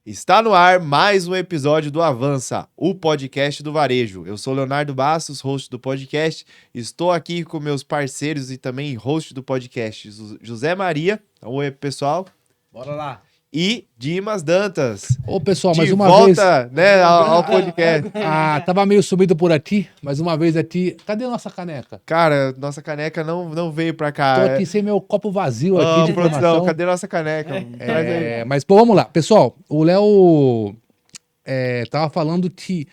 Está no ar mais um episódio do Avança, o podcast do varejo. Eu sou Leonardo Bastos, host do podcast. Estou aqui com meus parceiros e também host do podcast, José Maria. Oi, pessoal. Bora lá. E Dimas Dantas. Ô, pessoal, de mais uma volta, vez... né, ao podcast. Tava meio sumido por aqui, mais uma vez aqui. Cadê a nossa caneca? Cara, nossa caneca não veio pra cá. Tô aqui sem meu copo vazio aqui de produção, informação. cadê nossa caneca? Traz aí. Mas, pô, vamos lá. Pessoal, o Léo tava falando que,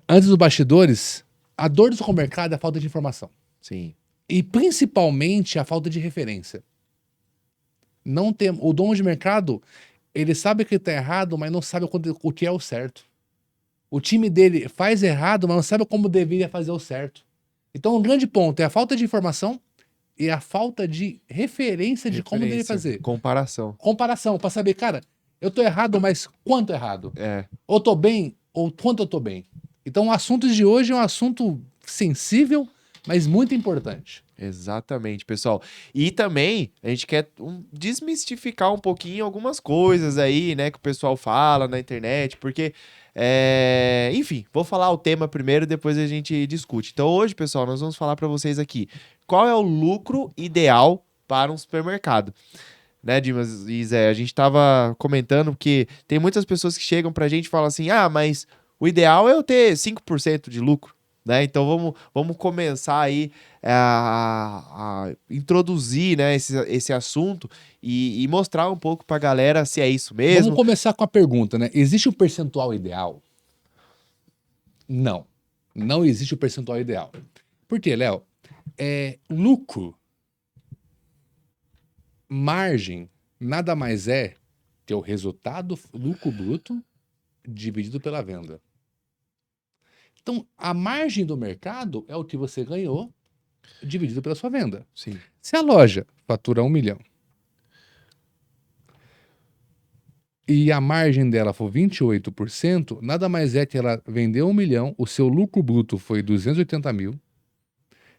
antes dos bastidores, a dor do supermercado é a falta de informação. Sim. E, principalmente, a falta de referência. Não tem, o dono de mercado, ele sabe que tá errado, mas não sabe o que é o certo. O time dele faz errado, mas não sabe como deveria fazer o certo. Então, um grande ponto é a falta de informação e a falta de referência de como deveria fazer. Comparação. Comparação, pra saber, cara, eu tô errado, mas quanto errado? Ou tô bem, ou quanto eu tô bem. Então, o assunto de hoje é um assunto sensível, mas muito importante. Exatamente, pessoal. E também a gente quer desmistificar um pouquinho algumas coisas aí, né, que o pessoal fala na internet, porque, enfim, vou falar o tema primeiro, depois a gente discute. Então hoje, pessoal, nós vamos falar para vocês aqui qual é o lucro ideal para um supermercado. Né, Dimas e Zé, a gente tava comentando que tem muitas pessoas que chegam pra gente e falam assim, mas o ideal é eu ter 5% de lucro. Né? Então vamos começar aí a introduzir, né, esse assunto e mostrar um pouco pra galera se é isso mesmo. Vamos começar com a pergunta, né? Existe um percentual ideal? Não. Não existe o percentual ideal. Por quê, Léo? Lucro, margem, nada mais é que o resultado lucro bruto dividido pela venda. Então, a margem do mercado é o que você ganhou dividido pela sua venda. Sim. Se a loja fatura 1 milhão e a margem dela for 28%, nada mais é que ela vendeu 1 milhão, o seu lucro bruto foi 280 mil,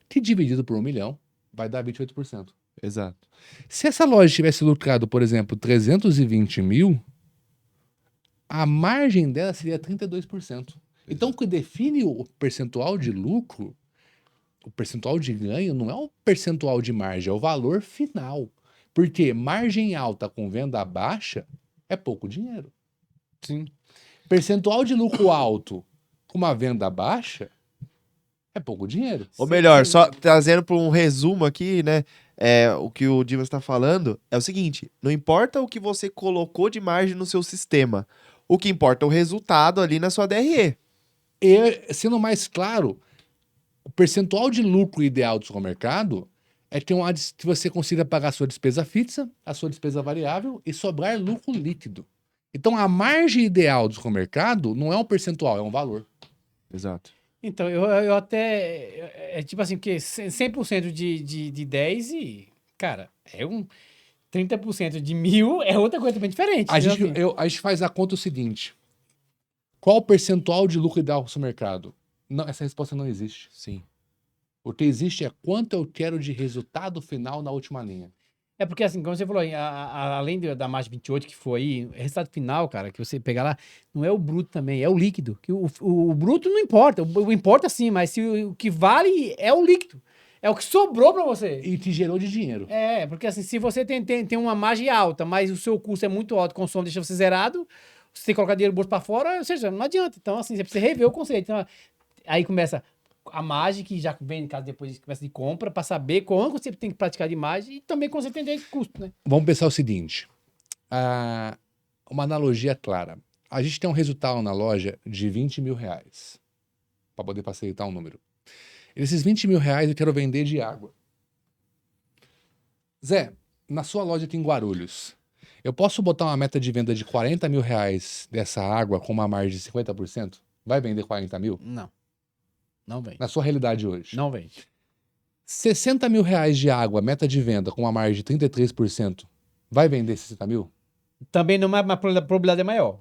que dividido por 1 milhão vai dar 28%. Exato. Se essa loja tivesse lucrado, por exemplo, 320 mil, a margem dela seria 32%. Então, o que define o percentual de lucro, o percentual de ganho, não é o percentual de margem, é o valor final. Porque margem alta com venda baixa é pouco dinheiro. Sim. Percentual de lucro alto com uma venda baixa é pouco dinheiro. Ou melhor, só trazendo para um resumo aqui, né? O que o Dimas está falando é o seguinte: não importa o que você colocou de margem no seu sistema, o que importa é o resultado ali na sua DRE. E, sendo mais claro, o percentual de lucro ideal do supermercado é que você consiga pagar a sua despesa fixa, a sua despesa variável e sobrar lucro líquido. Então, a margem ideal do supermercado não é um percentual, é um valor. Exato. Então, eu até... tipo assim, porque 100% de 10 e... Cara, 30% de 1.000 é outra coisa bem diferente. A gente faz a conta o seguinte. Qual o percentual de lucro ideal do supermercado? Não, essa resposta não existe. Sim. O que existe é quanto eu quero de resultado final na última linha. É porque, assim, como você falou, além da margem 28 que foi aí, o resultado final, cara, que você pegar lá, não é o bruto também, é o líquido. Que o bruto não importa, o importa sim, mas o que vale é o líquido. É o que sobrou pra você. E te gerou de dinheiro. Porque assim, se você tem uma margem alta, mas o seu custo é muito alto, o consumo deixa você zerado, você tem que colocar dinheiro do bolso pra fora, ou seja, não adianta. Então, assim, você precisa rever o conceito. Então, aí começa a margem, que já vem em casa depois começa de compra, para saber quanto você tem que praticar de margem e também quando você tem custo, né? Vamos pensar o seguinte. Uma analogia clara. A gente tem um resultado na loja de 20 mil reais. Para poder facilitar um número. Esses 20 mil reais eu quero vender de água. Zé, na sua loja aqui em Guarulhos, eu posso botar uma meta de venda de 40 mil reais dessa água com uma margem de 50%? Vai vender 40 mil? Não. Não vem. Na sua realidade hoje. Não vem. 60 mil reais de água, meta de venda com uma margem de 33%, vai vender 60 mil? Também não, mas a probabilidade é maior.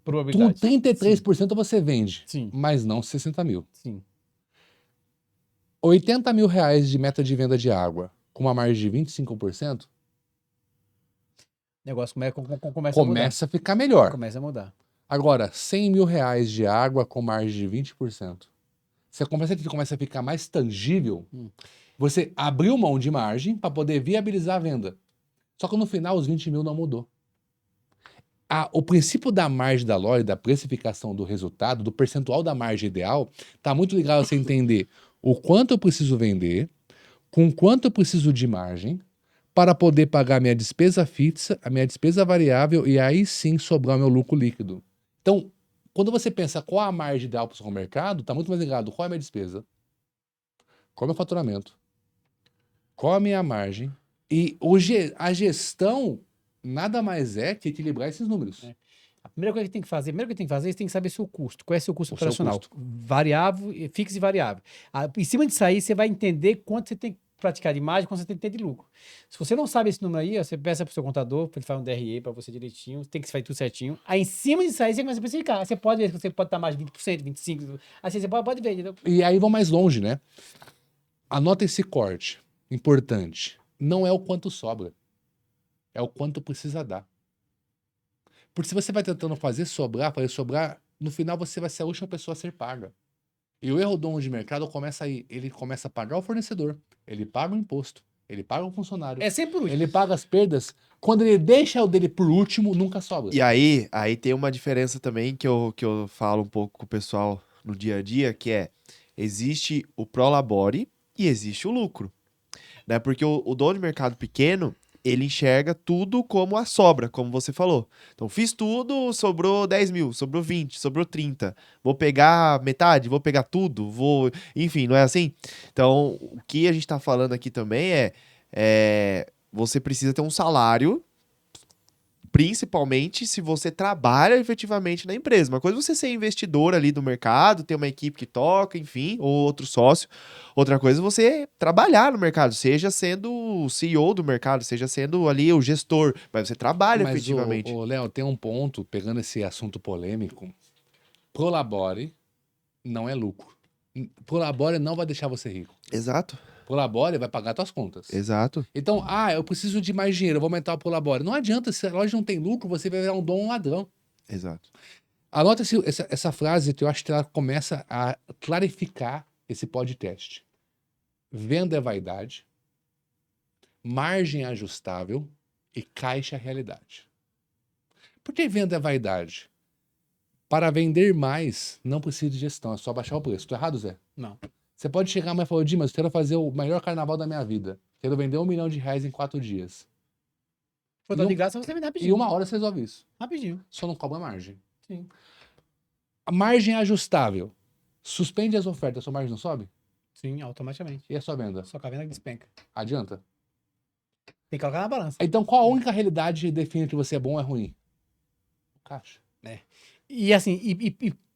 Com Probabilidade. 33% você vende, Sim. mas não 60 mil. Sim. 80 mil reais de meta de venda de água, com uma margem de 25%, negócio começa a mudar. Começa a ficar melhor. Começa a mudar. Agora, 100 mil reais de água com margem de 20%. Você começa a ficar mais tangível. Você abriu mão de margem para poder viabilizar a venda. Só que no final, os 20 mil não mudou. O princípio da margem da loja, da precificação do resultado, do percentual da margem ideal, está muito ligado a você entender o quanto eu preciso vender, com quanto eu preciso de margem, para poder pagar minha despesa fixa, a minha despesa variável e aí sim sobrar meu lucro líquido. Então, quando você pensa qual a margem ideal para o seu mercado, está muito mais ligado qual é a minha despesa, qual é o meu faturamento, qual a minha margem e a gestão nada mais é que equilibrar esses números. A primeira coisa que tem que fazer, você tem que saber seu custo. Qual é seu custo O seu operacional? custo. Variável, fixo e variável. Em cima disso aí, você vai entender quanto você tem que praticar de margem, quanto você tem que ter de lucro. Se você não sabe esse número aí, ó, você peça para o seu contador, para ele fazer um DRE para você direitinho, tem que fazer tudo certinho. Aí, em cima disso aí, você começa a especificar. Você pode ver que você pode estar mais de 20%, 25%. Assim, você pode ver, entendeu? E aí vão mais longe, né? Anota esse corte. Importante. Não é o quanto sobra. É o quanto precisa dar. Porque se você vai tentando fazer sobrar, no final você vai ser a última pessoa a ser paga. E o erro do dono de mercado começa aí. Ele começa a pagar o fornecedor, ele paga o imposto, ele paga o funcionário, É sempre por último. ele paga as perdas. Quando ele deixa o dele por último, nunca sobra. E aí tem uma diferença também que eu falo um pouco com o pessoal no dia a dia, que é, existe o prolabore e existe o lucro. Né? Porque o dono de mercado pequeno, ele enxerga tudo como a sobra, como você falou. Então, fiz tudo, sobrou 10 mil, sobrou 20, sobrou 30. Vou pegar metade, vou pegar tudo, vou... Enfim, não é assim? Então, o que a gente tá falando aqui também você precisa ter um salário, principalmente se você trabalha efetivamente na empresa. Uma coisa é você ser investidor ali do mercado, ter uma equipe que toca, enfim, ou outro sócio. Outra coisa é você trabalhar no mercado, seja sendo o CEO do mercado, seja sendo ali o gestor, mas você trabalha Mas, efetivamente. Léo, tem um ponto, pegando esse assunto polêmico, prolabore não é lucro. Prolabore não vai deixar você rico. Exato, Prolabore vai pagar suas contas. exato. Então, eu preciso de mais dinheiro, eu vou aumentar o Prolabore. Não adianta, se a loja não tem lucro, você vai virar um dono ou um ladrão. Exato. Anota essa frase que eu acho que ela começa a clarificar esse podcast. Venda é vaidade, margem é ajustável e caixa é realidade. Por que venda é vaidade? Para vender mais, não precisa de gestão, é só baixar o preço. Tô errado, Zé? Não. Você pode chegar e falar, Dimas, eu quero fazer o melhor carnaval da minha vida. Quero vender R$1 milhão em 4 dias. For dar de graça, você vende E rapidinho. 1 hora você resolve isso. Rapidinho. Só não cobra margem. Sim. A margem é ajustável. Suspende as ofertas, sua margem não sobe? Sim, automaticamente. E a sua venda? Só que a venda despenca. Adianta? Tem que colocar na balança. Então, qual a única realidade que define que você é bom ou é ruim? O caixa. E assim,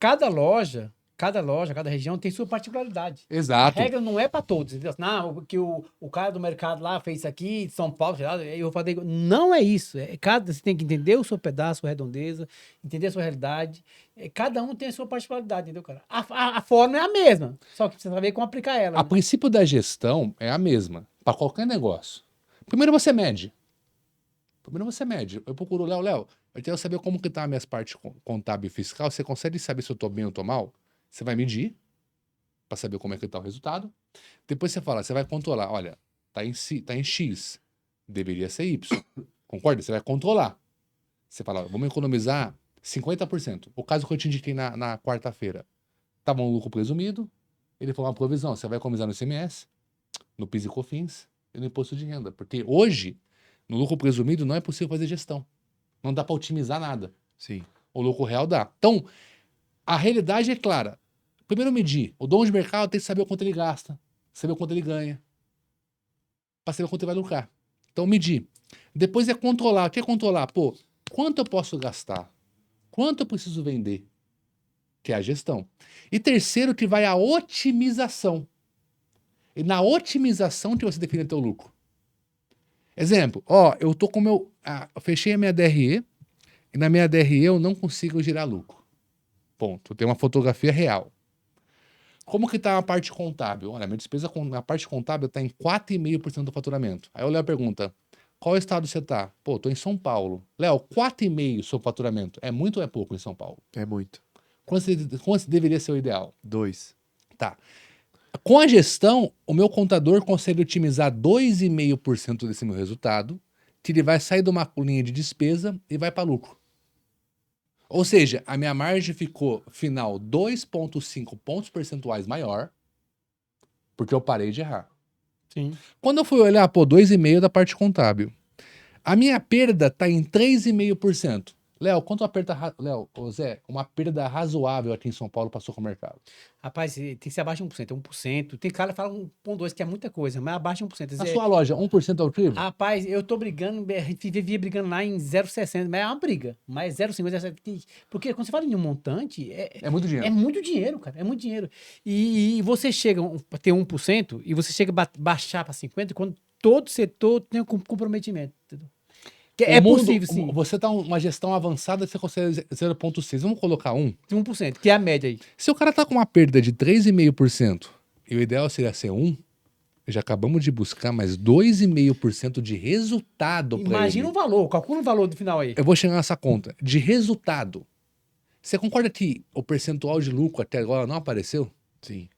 cada loja, cada região tem sua particularidade. A Exato. regra não é para todos. Entendeu? Não, porque o cara do mercado lá fez isso aqui, de São Paulo, eu vou fazer. Não é isso. Você tem que entender o seu pedaço, a sua redondeza, entender a sua realidade. Cada um tem a sua particularidade, entendeu, cara? A forma é a mesma, só que você saber como aplicar ela. A princípio da gestão é a mesma para qualquer negócio. Primeiro você mede. Eu procuro, Léo, eu quero saber como que tá as minhas partes contábil e fiscal. Você consegue saber se eu tô bem ou tô mal? Você vai medir para saber como é que tá o resultado. Depois você vai controlar. Olha, tá em X, deveria ser Y. Concorda? Você vai controlar. Você fala, vamos economizar 50%. O caso que eu te indiquei na quarta-feira. Tava um lucro presumido, ele falou uma provisão. Você vai economizar no ICMS, no PIS e COFINS e no imposto de renda. Porque hoje, no lucro presumido, não é possível fazer gestão. Não dá para otimizar nada. Sim. O lucro real dá. Então, a realidade é clara. Primeiro medir. O dono de mercado tem que saber o quanto ele gasta, saber o quanto ele ganha, para saber o quanto ele vai lucrar. Então, medir. Depois é controlar. O que é controlar? Pô, quanto eu posso gastar? Quanto eu preciso vender? Que é a gestão. E terceiro, que vai a otimização. E na otimização que você define teu lucro. Exemplo, eu tô com eu fechei a minha DRE e na minha DRE eu não consigo gerar lucro. Ponto. Eu tenho uma fotografia real. Como que tá a parte contábil? Olha, minha despesa na parte contábil está em 4,5% do faturamento. Aí o Léo pergunta, Qual estado você tá? Pô, tô em São Paulo. Léo, 4,5 seu faturamento. É muito ou é pouco em São Paulo? É muito. Quanto deveria ser o ideal? 2. Tá. Com a gestão, o meu contador consegue otimizar 2,5% desse meu resultado, que ele vai sair de uma linha de despesa e vai para lucro. Ou seja, a minha margem ficou, final, 2,5 pontos percentuais maior, porque eu parei de errar. Sim. Quando eu fui olhar, pô, 2,5 da parte contábil, a minha perda está em 3,5%. Léo, quanto uma perda... Léo, ô Zé, uma perda razoável aqui em São Paulo passou com o mercado? Rapaz, tem que ser abaixo de 1%. 1%. Tem cara que fala 1,2%, que é muita coisa, mas abaixo de 1%. Na sua loja, 1% é o crivo? Rapaz, eu tô brigando, a gente vivia brigando lá em 0,60, mas é uma briga. Mas 0,50, 0,70, porque quando você fala em um montante, É muito dinheiro. é muito dinheiro, cara, é muito dinheiro. E você chega a ter 1% e você chega a baixar para 50% quando todo setor tem um comprometimento, entendeu? É possível, sim. Você tá uma gestão avançada, você consegue 0,6. Vamos colocar 1. 1%, que é a média aí. Se o cara tá com uma perda de 3,5% e o ideal seria ser 1, já acabamos de buscar mais 2,5% de resultado para ele. Imagina o valor, calcula o valor do final aí. Eu vou chegar nessa conta. De resultado. Você concorda que o percentual de lucro até agora não apareceu? Sim.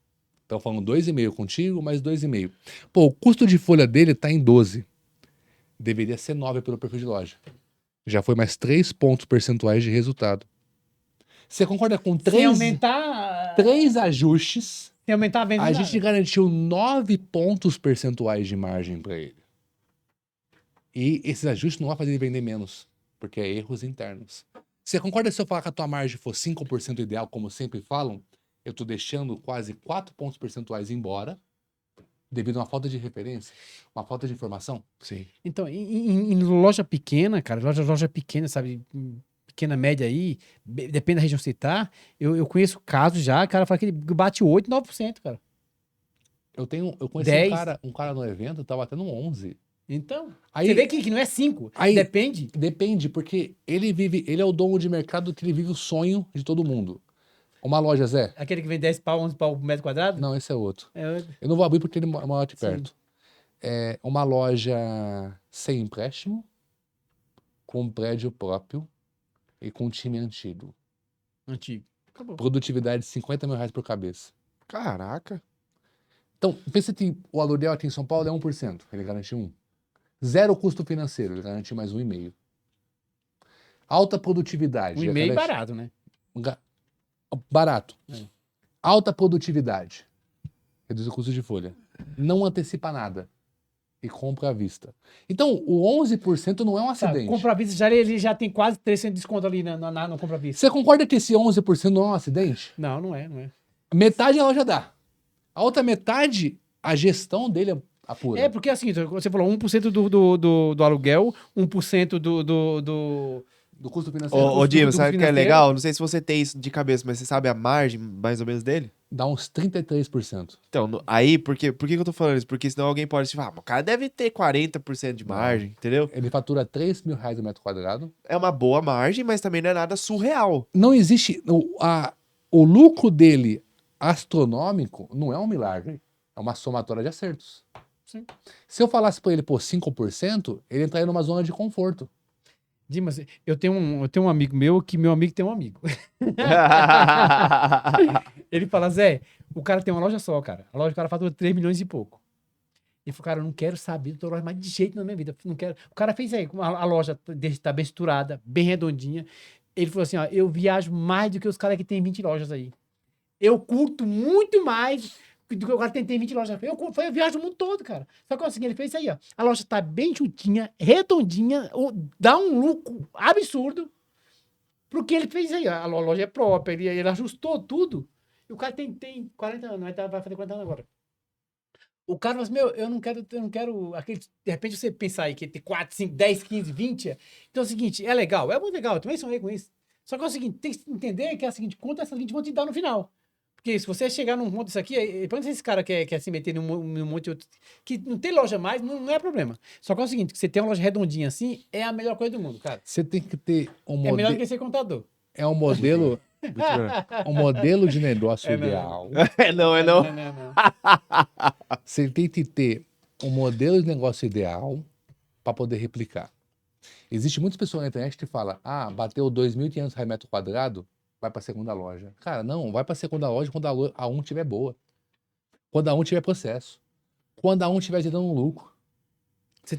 Então falando 2,5 contigo, mais 2,5. Pô, o custo de folha dele tá em 12. Deveria ser 9 pelo perfil de loja. Já foi mais 3 pontos percentuais de resultado. Você concorda com Sem aumentar... 3 ajustes? Sem aumentar a venda. A gente garantiu 9 pontos percentuais de margem para ele. E esses ajustes não vão fazer ele vender menos, porque é erros internos. Você concorda se eu falar que a tua margem for 5% ideal, como sempre falam? Eu estou deixando quase 4 pontos percentuais embora, devido a uma falta de referência, uma falta de informação? Sim. Então, em loja pequena, cara, loja pequena, sabe, pequena, média aí, depende da região que você tá, eu conheço casos já, cara, fala que ele bate 8%, 9%, cara. Eu conheci 10. um cara no evento, tava batendo 11. Então, Aí, você vê que não é 5, aí- depende. Depende, porque ele é o dono de mercado que ele vive o sonho de todo mundo. Uma loja, Zé? Aquele que vem 10 pau, 11 pau por metro quadrado? Não, esse é outro. É, Eu não vou abrir porque ele mora aqui Sim. perto. É uma loja sem empréstimo, com um prédio próprio e com um time antigo. antigo. Acabou. Produtividade de 50 mil reais por cabeça. Caraca. Então, pensa que o aluguel aqui em São Paulo é 1%, ele garante 1. Zero custo financeiro, ele garante mais 1,5. Alta produtividade. 1,5 ele garante- barato, né? Barato. É. Alta produtividade. Reduz o custo de folha. Não antecipa nada. E compra à vista. Então, o 11% não é um Sabe, acidente. compra à vista, ele já tem quase 3% de desconto ali no compra à vista. Você concorda que esse 11% não é um acidente? Não, não é. Metade a loja dá. A outra metade, a gestão dele é apura. É, porque assim, você falou 1% do aluguel, 1% Do custo financeiro. Ô, Dimas, do sabe o que é financeiro. legal? Não sei se você tem isso de cabeça, mas você sabe a margem, mais ou menos, dele? Dá uns 33%. Então, aí, por que eu tô falando isso? Porque senão alguém pode falar, o cara deve ter 40% de margem, entendeu? Ele fatura 3 mil reais o metro quadrado. É uma boa margem, mas também não é nada surreal. Não existe... O lucro dele astronômico não é um milagre. É uma somatória de acertos. Sim. Se eu falasse pra ele, 5%, ele entraria numa zona de conforto. Dimas, eu tenho um amigo meu que meu amigo tem um amigo. Ele fala, Zé, o cara tem uma loja só, cara. A loja do cara fatura 3 milhões e pouco. Ele falou, cara, eu não quero saber da tua loja mais de jeito na minha vida. Não quero. O cara fez aí, a loja tá bem estruturada, bem redondinha. Ele falou assim, ó, eu viajo mais do que os caras que tem 20 lojas aí. Eu curto muito mais do que o cara tem 20 lojas. Eu viajo o mundo todo, cara. Só que é o seguinte, ele fez isso aí, ó. A loja tá bem chutinha, redondinha, dá um lucro absurdo. Porque ele fez isso aí, ó. A loja é própria, ele ajustou tudo. E o cara tem 40 anos, vai fazer 40 anos agora. O cara falou assim, meu, eu não quero aquele, de repente você pensar aí que tem 4, 5, 10, 15, 20. Então é o seguinte, é legal, é muito legal, eu também sonhei com isso. Só que é o seguinte, tem que entender que é a seguinte conta, essa seguinte vão te dar no final. Porque se você chegar num monte disso aqui, quando esse cara quer se meter num monte de outro, que não tem loja mais, não é problema. Só que é o seguinte, que você tem uma loja redondinha assim, é a melhor coisa do mundo, cara. Você tem que ter um É melhor do modelo... que ser contador. É um modelo... um modelo de negócio É, não. ideal. não. Não. Você tem que ter um modelo de negócio ideal para poder replicar. Existe muitas pessoas na internet que falam, bateu 2.500 reais metro quadrado, vai para a segunda loja. Cara, não, vai para a segunda loja quando a A1 estiver boa. Quando a A1 tiver processo. Quando a A1 estiver gerando um lucro.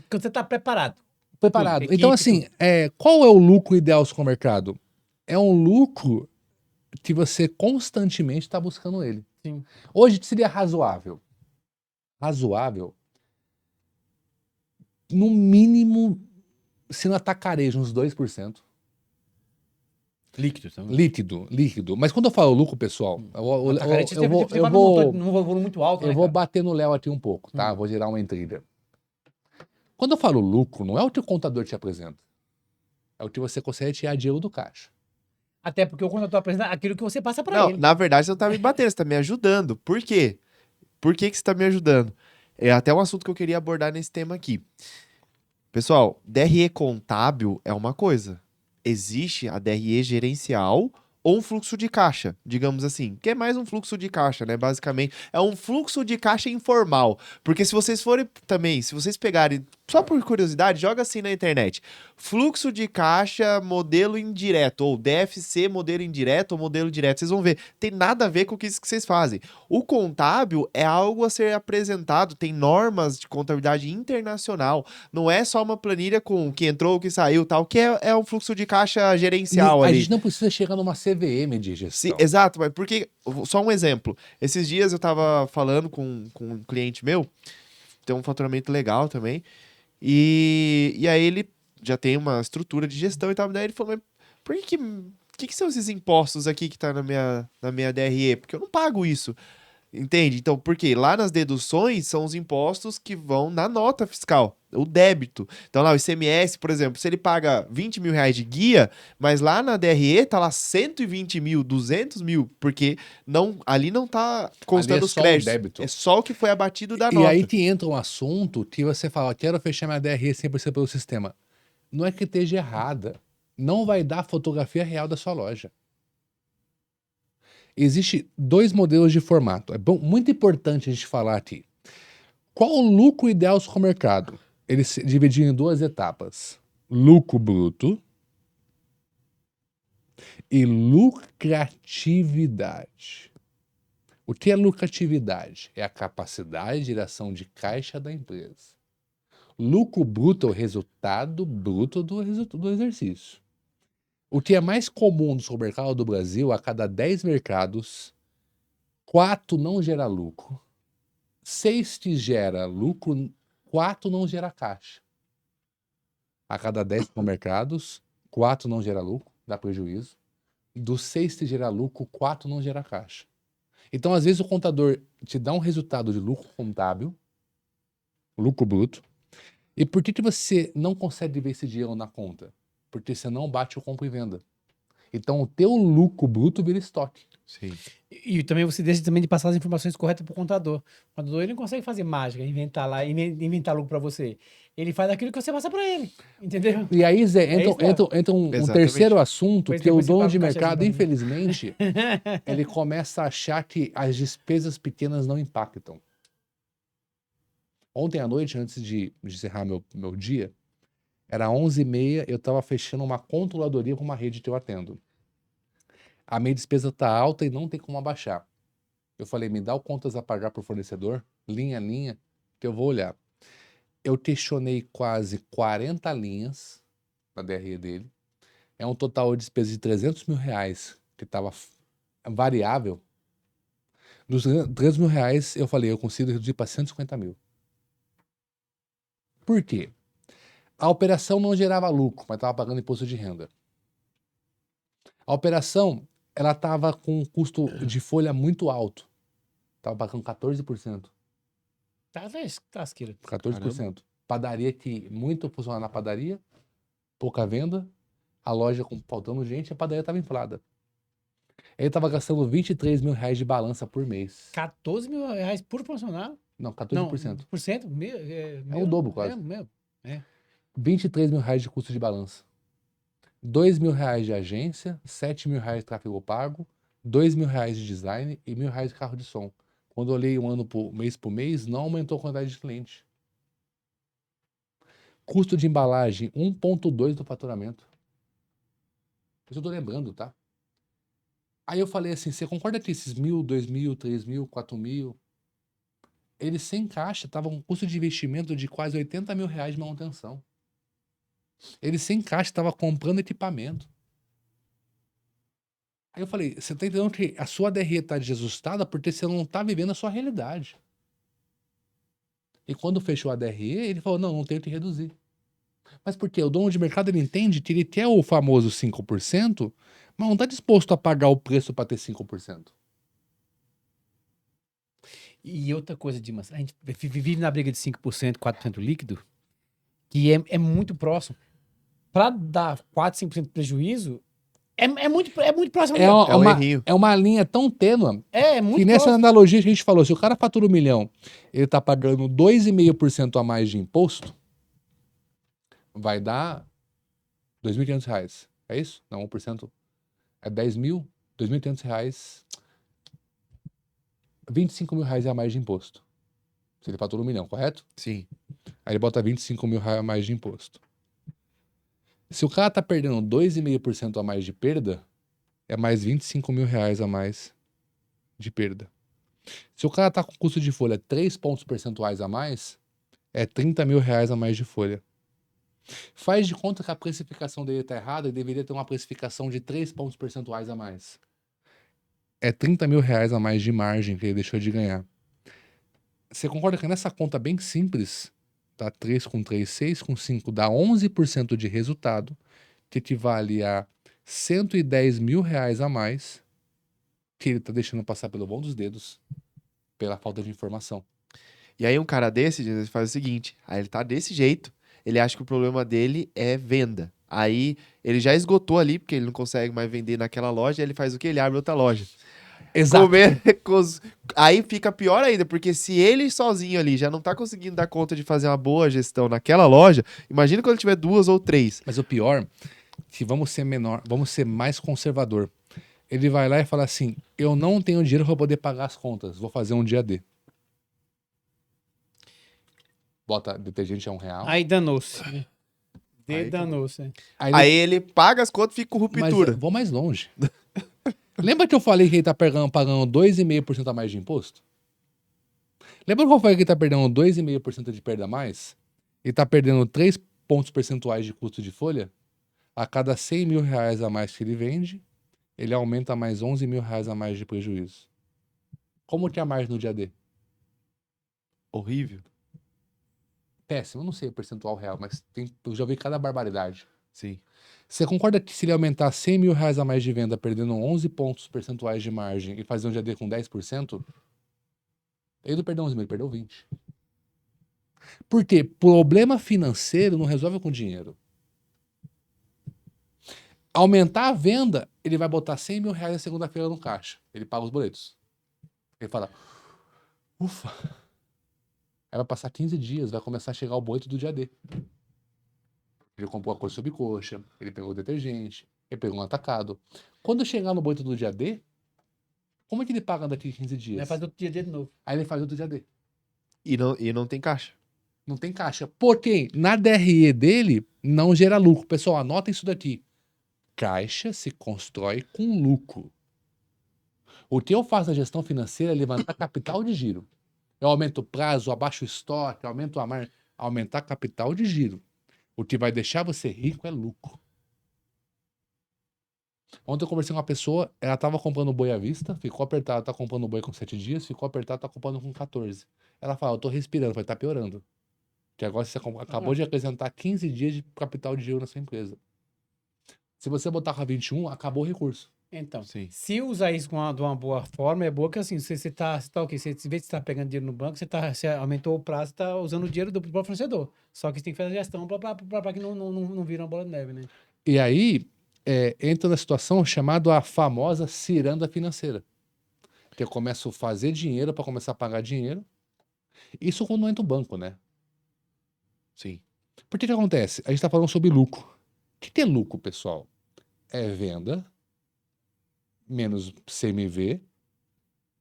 Quando você tá preparado. Preparado. Tudo, Então, equipe, assim, qual é o lucro ideal do supermercado? É um lucro que você constantemente está buscando ele. Sim. Hoje seria razoável. Razoável. No mínimo, se não atacarejo, uns 2%. Líquido também. Líquido. Mas quando eu falo lucro, pessoal, Não vou volume muito alto, eu né, vou cara? bater no Léo aqui um pouco, tá? Vou gerar uma intriga. Quando eu falo lucro, não é o que o contador te apresenta. É o que você consegue tirar dinheiro do caixa. Até porque eu, quando eu tô apresentando, aquilo que você passa pra Não, ele. na verdade você não tá me batendo, você tá me ajudando. Por quê? Por que que você tá me ajudando? É até um assunto que eu queria abordar nesse tema aqui. Pessoal, DRE contábil é uma coisa. Existe a DRE gerencial ou um fluxo de caixa, digamos assim, que é mais um fluxo de caixa, né? Basicamente, é um fluxo de caixa informal. Porque se vocês forem também, se vocês pegarem, só por curiosidade, joga assim na internet. Fluxo de caixa modelo indireto, ou DFC modelo indireto ou modelo direto. Vocês vão ver, tem nada a ver com isso que vocês fazem. O contábil é algo a ser apresentado, tem normas de contabilidade internacional. Não é só uma planilha com o que entrou, o que saiu, tal, que é um fluxo de caixa gerencial A ali. gente não precisa chegar numa CVM de gestão. Exato, mas porque. Só um exemplo. Esses dias eu tava falando com um cliente meu, tem um faturamento legal também. E aí ele já tem uma estrutura de gestão e tal. Daí ele falou, mas por que são esses impostos aqui que tá na minha DRE? Porque eu não pago isso. Entende? Então, porque lá nas deduções são os impostos que vão na nota fiscal, o débito. Então, lá o ICMS, por exemplo, se ele paga 20 mil reais de guia, mas lá na DRE tá lá 120 mil, 200 mil, porque ali não tá constando os só o créditos. débito. É só o que foi abatido da E nota. aí que entra um assunto que você fala, quero fechar minha DRE 100% pelo sistema. Não é que esteja errada. Não vai dar a fotografia real da sua loja. Existe 2 modelos de formato. É muito importante a gente falar aqui. Qual o lucro ideal do supermercado? Ele se dividiu em 2 etapas. Lucro bruto e lucratividade. O que é lucratividade? É a capacidade de geração de caixa da empresa. Lucro bruto é o resultado bruto do exercício. O que é mais comum no supermercado do Brasil, a cada 10 mercados, 4 não gera lucro. 6 que gera lucro, 4 não gera caixa. A cada 10 supermercados, 4 não gera lucro, dá prejuízo. Dos 6 que gera lucro, 4 não gera caixa. Então, às vezes, o contador te dá um resultado de lucro contábil, lucro bruto. E por que você não consegue ver esse dinheiro na conta? Porque você não bate o compra e venda. Então, o teu lucro bruto vira estoque. Sim. E também você deixa também de passar as informações corretas pro contador. O contador, ele não consegue fazer mágica, inventar lucro para você. Ele faz aquilo que você passa para ele, entendeu? E aí, Zé, isso, entra um Exatamente. terceiro assunto, Pois que é o depois você dono paga de o caixa mercado, junto, né? infelizmente, ele começa a achar que as despesas pequenas não impactam. Ontem à noite, antes de encerrar meu dia, era 11h30, eu estava fechando uma controladoria para uma rede que eu atendo. A minha despesa está alta e não tem como abaixar. Eu falei, me dá o contas a pagar por fornecedor, linha a linha, que eu vou olhar. Eu questionei quase 40 linhas na DRE dele. É um total de despesa de 300 mil reais, que estava variável. Dos 300 mil reais, eu falei, eu consigo reduzir para 150 mil. Por quê? A operação não gerava lucro, mas estava pagando imposto de renda. A operação, ela estava com um custo de folha muito alto. Estava pagando 14%. Tá, tasqueira. 14%. Padaria que muito funcionava na padaria, pouca venda, a loja faltando gente, a padaria estava inflada. Ele estava gastando 23 mil reais de balança por mês. 14 mil reais por funcionário? Não, 14%. Não, por cento? É o dobro quase. É. 23 mil reais de custo de balança. 2 mil reais de agência, 7 mil reais de tráfego pago, 2 mil reais de design e 1.000 reais de carro de som. Quando eu olhei mês por mês, não aumentou a quantidade de cliente. Custo de embalagem, 1,2 do faturamento. Isso eu tô lembrando, tá? Aí eu falei assim, você concorda que esses 1.000, 2.000, 3.000, 4.000, eles sem caixa estavam com custo de investimento de quase R$ 80.000 de manutenção. Eles sem caixa estavam comprando equipamento. Aí eu falei, você tá entendendo que a sua DRE tá desajustada porque você não tá vivendo a sua realidade. E quando fechou a DRE, ele falou, não tenho que reduzir. Mas por quê? O dono de mercado, ele entende que ele quer o famoso 5%, mas não está disposto a pagar o preço para ter 5%. E outra coisa, Dimas, a gente vive na briga de 5%, 4% líquido, que é muito próximo. Para dar 4, 5% de prejuízo, é muito próximo. É um uma, errinho. é uma linha tão tênue É que muito nessa próximo. analogia que a gente falou, se o cara fatura 1 milhão, ele está pagando 2,5% a mais de imposto, vai dar R$ 2.500. É isso? Não, 1%. É 10 mil, R$ 2.500, R$ 25.000 a mais de imposto. Se ele fatura 1 milhão, correto? Sim. Aí ele bota R$ 25.000 a mais de imposto. Se o cara tá perdendo 2,5% a mais de perda, é mais R$ 25.000 a mais de perda. Se o cara tá com custo de folha 3 pontos percentuais a mais, é R$ 30.000 a mais de folha. Faz de conta que a precificação dele tá errada e deveria ter uma precificação de 3 pontos percentuais a mais. É R$ 30.000 a mais de margem que ele deixou de ganhar. Você concorda que nessa conta bem simples, tá 3 com 3, 6 com 5, dá 11% de resultado, que equivale a R$ 110.000 a mais, que ele tá deixando passar pelo bom dos dedos, pela falta de informação. E aí um cara desse, ele faz o seguinte, aí ele tá desse jeito, ele acha que o problema dele é venda. Aí ele já esgotou ali, porque ele não consegue mais vender naquela loja, aí ele faz o quê? Ele abre outra loja. Exato. Aí fica pior ainda, porque se ele sozinho ali já não tá conseguindo dar conta de fazer uma boa gestão naquela loja, imagina quando tiver 2 ou 3. Mas o pior, que vamos ser menor, vamos ser mais conservador. Ele vai lá e fala assim, eu não tenho dinheiro para poder pagar as contas, vou fazer um dia D. Bota detergente a R$ 1. Aí danou-se. Aí Danou-se. Aí ele paga as contas e fica com ruptura. Mas vou mais longe. Lembra que eu falei que ele tá pagando 2,5% a mais de imposto? Lembra que eu falei que ele tá perdendo 2,5% de perda a mais? E tá perdendo 3 pontos percentuais de custo de folha? A cada R$ 100.000 a mais que ele vende, ele aumenta mais R$ 11.000 a mais de prejuízo. Como que é a margem no dia D? Horrível. Péssimo, eu não sei o percentual real, mas eu já vi cada barbaridade. Sim. Você concorda que se ele aumentar R$ 100.000 a mais de venda, perdendo 11 pontos percentuais de margem e fazer um dia D com 10%, ele não perdeu 11.000, ele perdeu 20. Por quê? Problema financeiro não resolve com dinheiro. Aumentar a venda, ele vai botar R$ 100.000 na segunda-feira no caixa. Ele paga os boletos. Ele fala, ufa. Aí vai passar 15 dias, vai começar a chegar o boleto do dia D. Ele comprou a coxa sobre coxa, ele pegou o detergente, ele pegou um atacado. Quando chegar no boleto do dia D, como é que ele paga daqui a 15 dias? Vai fazer outro dia de novo. Aí ele faz outro dia D. E não tem caixa. Não tem caixa. Porque na DRE dele não gera lucro. Pessoal, anotem isso daqui. Caixa se constrói com lucro. O que eu faço na gestão financeira é levantar capital de giro. Eu aumento o prazo, abaixo o estoque, aumento a margem. Aumentar capital de giro. O que vai deixar você rico é lucro. Ontem eu conversei com uma pessoa, ela estava comprando boi à vista, ficou apertada, tá comprando boi com 7 dias, ficou apertada, tá comprando com 14. Ela fala, eu tô respirando, vai tá piorando. Que agora você acabou de acrescentar 15 dias de capital de giro na sua empresa. Se você botar com a 21, acabou o recurso. Então, Sim. se usar isso de uma boa forma, é boa que assim, você tá o quê? Você, em vez de você tá pegando dinheiro no banco, você aumentou o prazo, você tá usando o dinheiro do próprio fornecedor. Só que você tem que fazer a gestão para que não vira uma bola de neve, né? E aí, entra na situação chamada a famosa ciranda financeira. Que eu começo a fazer dinheiro para começar a pagar dinheiro. Isso quando entra o banco, né? Sim. Por que acontece? A gente está falando sobre lucro. O que é lucro, pessoal? É venda menos CMV,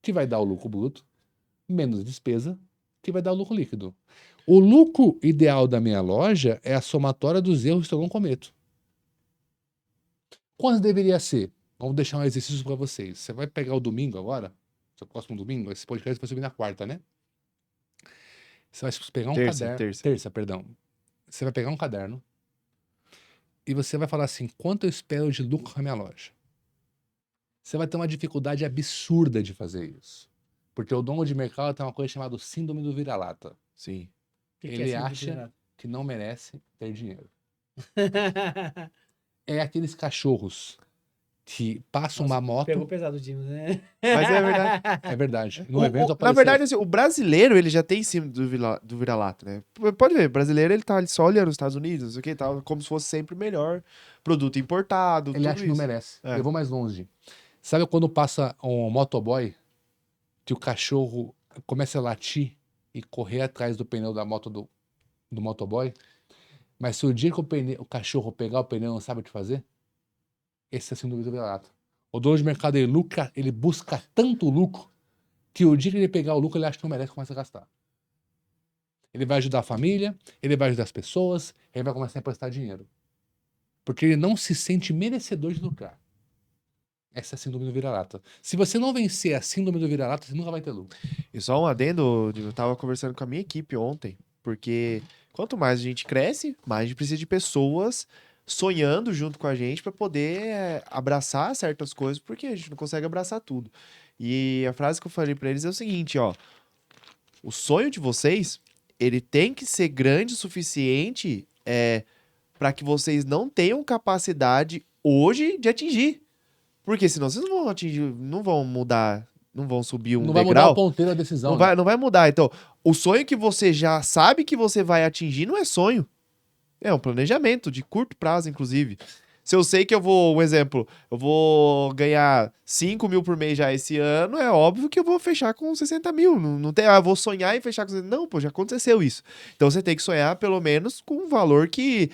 que vai dar o lucro bruto, menos despesa, que vai dar o lucro líquido. O lucro ideal da minha loja é a somatória dos erros que eu não cometo. Quanto deveria ser? Vamos deixar um exercício para vocês. Você vai pegar o domingo agora, seu próximo domingo, esse podcast vai subir na quarta, né? Você vai pegar um caderno. Terça, perdão. Você vai pegar um caderno e você vai falar assim: quanto eu espero de lucro na minha loja? Você vai ter uma dificuldade absurda de fazer isso. Porque o dono de mercado tem uma coisa chamada síndrome do vira-lata. Sim. Ele acha que não merece ter dinheiro. É aqueles cachorros que passam uma moto. Pegou pesado o Dimas, né? Mas é verdade. É verdade. No evento Na apareceu. verdade, assim, o brasileiro, ele já tem síndrome do vira-lata, né? Pode ver, o brasileiro, ele tá ali só olhando os Estados Unidos, não sei o que, tal, como se fosse sempre melhor. Produto importado, Ele tudo acha que não isso. merece. É. Eu vou mais longe. Sabe quando passa um motoboy que o cachorro começa a latir e correr atrás do pneu da moto do motoboy? Mas se o dia que o cachorro pegar o pneu e não sabe o que fazer, esse é síndrome do vira-lata. O dono de mercado, ele busca tanto lucro que o dia que ele pegar o lucro, ele acha que não merece e começa a gastar. Ele vai ajudar a família, ele vai ajudar as pessoas, ele vai começar a emprestar dinheiro. Porque ele não se sente merecedor de lucrar. Essa é a síndrome do vira-lata. Se você não vencer a síndrome do vira-lata, você nunca vai ter lucro. E só um adendo, eu tava conversando com a minha equipe ontem, porque quanto mais a gente cresce, mais a gente precisa de pessoas sonhando junto com a gente para poder abraçar certas coisas, porque a gente não consegue abraçar tudo. E a frase que eu falei para eles é o seguinte, ó: o sonho de vocês, ele tem que ser grande o suficiente para que vocês não tenham capacidade hoje de atingir. Porque senão vocês não vão atingir, não vão mudar, não vão subir um Não vai mudar degrau. o ponteiro da decisão. Não vai mudar. Então, o sonho que você já sabe que você vai atingir não é sonho. É um planejamento de curto prazo, inclusive. Se eu sei que eu vou, um exemplo, eu vou ganhar 5 mil por mês já esse ano, é óbvio que eu vou fechar com 60 mil. Não tem, eu vou sonhar e fechar com 60. Não, pô, já aconteceu isso. Então você tem que sonhar pelo menos com um valor que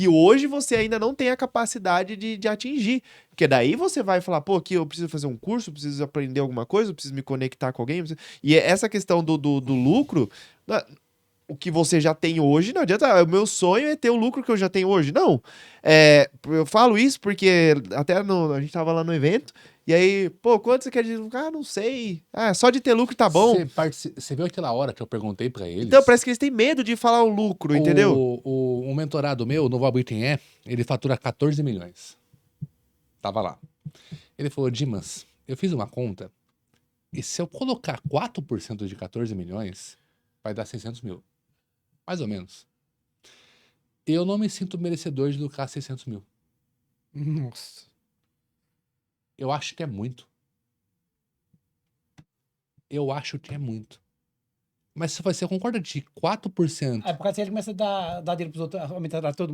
hoje você ainda não tem a capacidade de atingir. Porque daí você vai falar, pô, aqui eu preciso fazer um curso, eu preciso aprender alguma coisa, eu preciso me conectar com alguém. E essa questão do lucro, o que você já tem hoje, não adianta. O meu sonho é ter o lucro que eu já tenho hoje. Não. Eu falo isso porque até a gente tava lá no evento, e aí, pô, quanto você quer de lucro? Ah, não sei. Ah, só de ter lucro tá bom. Você viu aquela hora que eu perguntei pra eles? Então parece que eles têm medo de falar o lucro, entendeu? Um mentorado meu, no Novo Item ele fatura 14 milhões. Tava lá. Ele falou: Dimas, eu fiz uma conta e se eu colocar 4% de 14 milhões, vai dar 600 mil. Mais ou menos. Eu não me sinto merecedor de lucrar 600 mil. Nossa. Eu acho que é muito. Eu acho que é muito. Mas se você concorda de 4%... Aí por causa disso ele começa a dar dinheiro pros outros,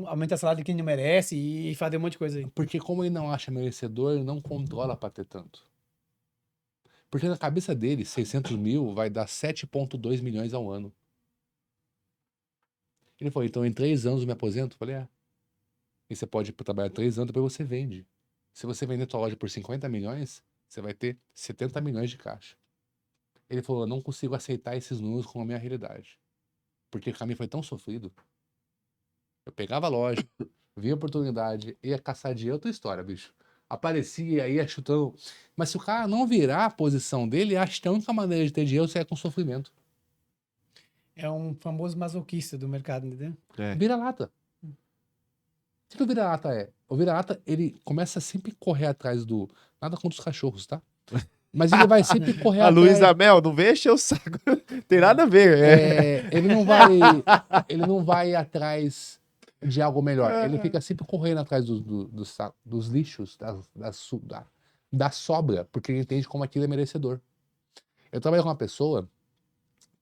aumenta o salário de quem não merece e fazer um monte de coisa aí. Porque como ele não acha merecedor, ele não controla pra ter tanto. Porque na cabeça dele, 600 mil vai dar 7,2 milhões ao ano. Ele falou: então em 3 anos eu me aposento? Eu falei: E você pode trabalhar 3 anos, depois você vende. Se você vender tua loja por 50 milhões, você vai ter 70 milhões de caixa. Ele falou: eu não consigo aceitar esses números como a minha realidade. Porque o caminho foi tão sofrido. Eu pegava a loja, via oportunidade, ia caçar de outra história, bicho. Aparecia, ia chutando. Mas se o cara não virar a posição dele, acha que a única maneira de ter dinheiro é com sofrimento. É um famoso masoquista do mercado, entendeu? Vira-lata. O que o vira-lata é? O vira-lata, ele começa sempre a correr atrás do... Nada contra os cachorros, tá? Mas ele vai sempre correr A atrás... Luísa Mel, não vem encher o saco. Tem nada a ver. Ele não vai atrás de algo melhor. Ele fica sempre correndo atrás dos lixos, da sobra, porque ele entende como aquilo é merecedor. Eu trabalhei com uma pessoa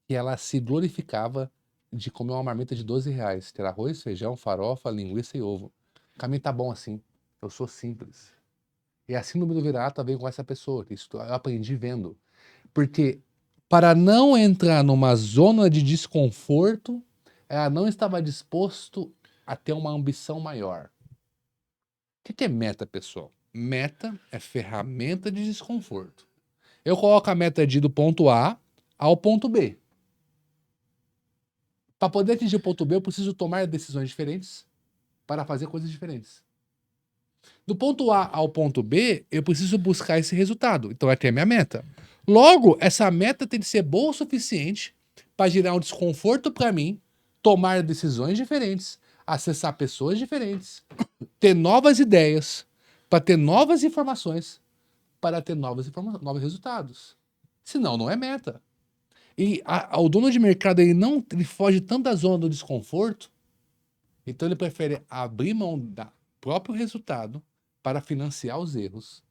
que ela se glorificava de comer uma marmita de 12 reais. Ter arroz, feijão, farofa, linguiça e ovo. O caminho tá bom assim. Eu sou simples. E a síndrome do vira-lata veio com essa pessoa. Isso eu aprendi vendo. Porque para não entrar numa zona de desconforto, ela não estava disposto a ter uma ambição maior. O que é meta, pessoal? Meta é ferramenta de desconforto. Eu coloco a meta de ir do ponto A ao ponto B. Para poder atingir o ponto B, eu preciso tomar decisões diferentes para fazer coisas diferentes. Do ponto A ao ponto B, eu preciso buscar esse resultado. Então, aqui é a minha meta. Logo, essa meta tem que ser boa o suficiente para gerar um desconforto para mim, tomar decisões diferentes, acessar pessoas diferentes, ter novas ideias, para ter novas informações, para ter novos resultados. Senão, não é meta. E o dono de mercado ele foge tanto da zona do desconforto, então ele prefere abrir mão do próprio resultado para financiar os erros,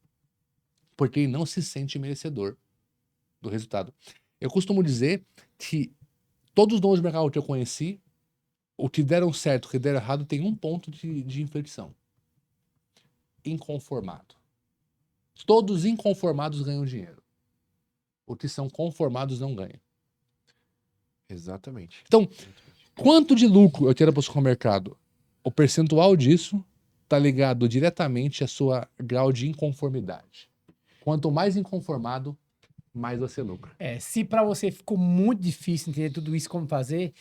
porque ele não se sente merecedor do resultado. Eu costumo dizer que todos os donos de mercado que eu conheci, o que deram certo, o que deram errado, tem um ponto de inflexão. Inconformado. Todos inconformados ganham dinheiro. Os que são conformados não ganham. Exatamente. Então, quanto de lucro eu quero para o supermercado? O percentual disso está ligado diretamente à sua grau de inconformidade. Quanto mais inconformado, mais você lucra. Se para você ficou muito difícil entender tudo isso, como fazer,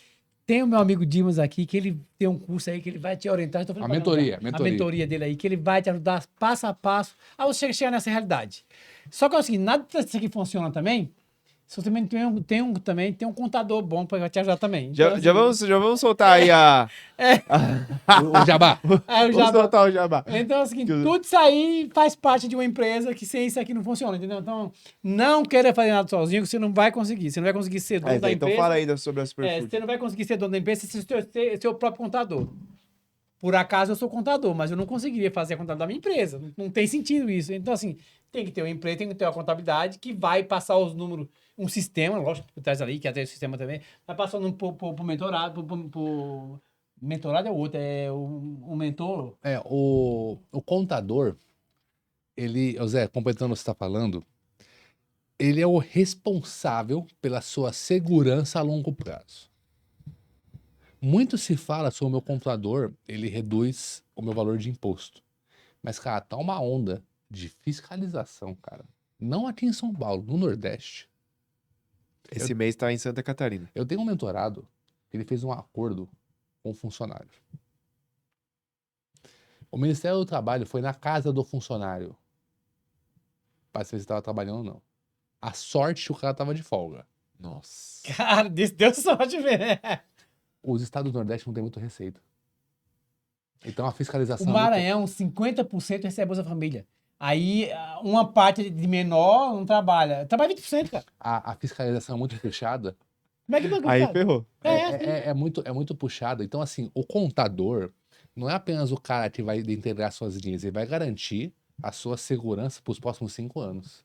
tem o meu amigo Dimas aqui, que ele tem um curso aí que ele vai te orientar. A mentoria. A mentoria dele aí, que ele vai te ajudar passo a passo a você chegar nessa realidade. Só que é o seguinte, nada disso aqui funciona também, se você também tem um contador bom para te ajudar também. Então, Já vamos soltar aí a... O jabá. Aí o Vamos jabá. soltar o jabá. Então é o seguinte, tudo isso aí faz parte de uma empresa que sem isso aqui não funciona, entendeu? Então, não queira fazer nada sozinho, que você não vai conseguir. Você não vai conseguir ser dono da Então empresa. fala aí sobre a Superfood. Você não vai conseguir ser dono da empresa se você ser seu próprio contador. Por acaso eu sou contador, mas eu não conseguiria fazer a contabilidade da minha empresa. Não tem sentido isso. Então, assim, tem que ter uma empresa, tem que ter uma contabilidade que vai passar os números, um sistema, lógico, por trás ali, que até o sistema também, vai passar o número pro mentorado, pro mentorado é o outro, é o mentor. O contador, Zé, completando o que você está falando, ele é o responsável pela sua segurança a longo prazo. Muito se fala sobre o meu contador, ele reduz o meu valor de imposto. Mas, cara, tá uma onda de fiscalização, cara. Não aqui em São Paulo, no Nordeste. Esse mês tá em Santa Catarina. Eu tenho um mentorado que ele fez um acordo com um funcionário. O Ministério do Trabalho foi na casa do funcionário para saber se estava trabalhando ou não. A sorte, o cara tava de folga. Nossa. Cara, deu sorte, velho. Os estados do Nordeste não tem muita receita. Então a fiscalização... O Maranhão, 50% recebe Bolsa Família. Aí, uma parte de menor não trabalha. Trabalha 20%, cara. A fiscalização é muito fechada. Como é que banco Aí sabe? ferrou. É muito puxado. Então, assim, o contador não é apenas o cara que vai integrar suas linhas, ele vai garantir a sua segurança para os próximos 5 anos.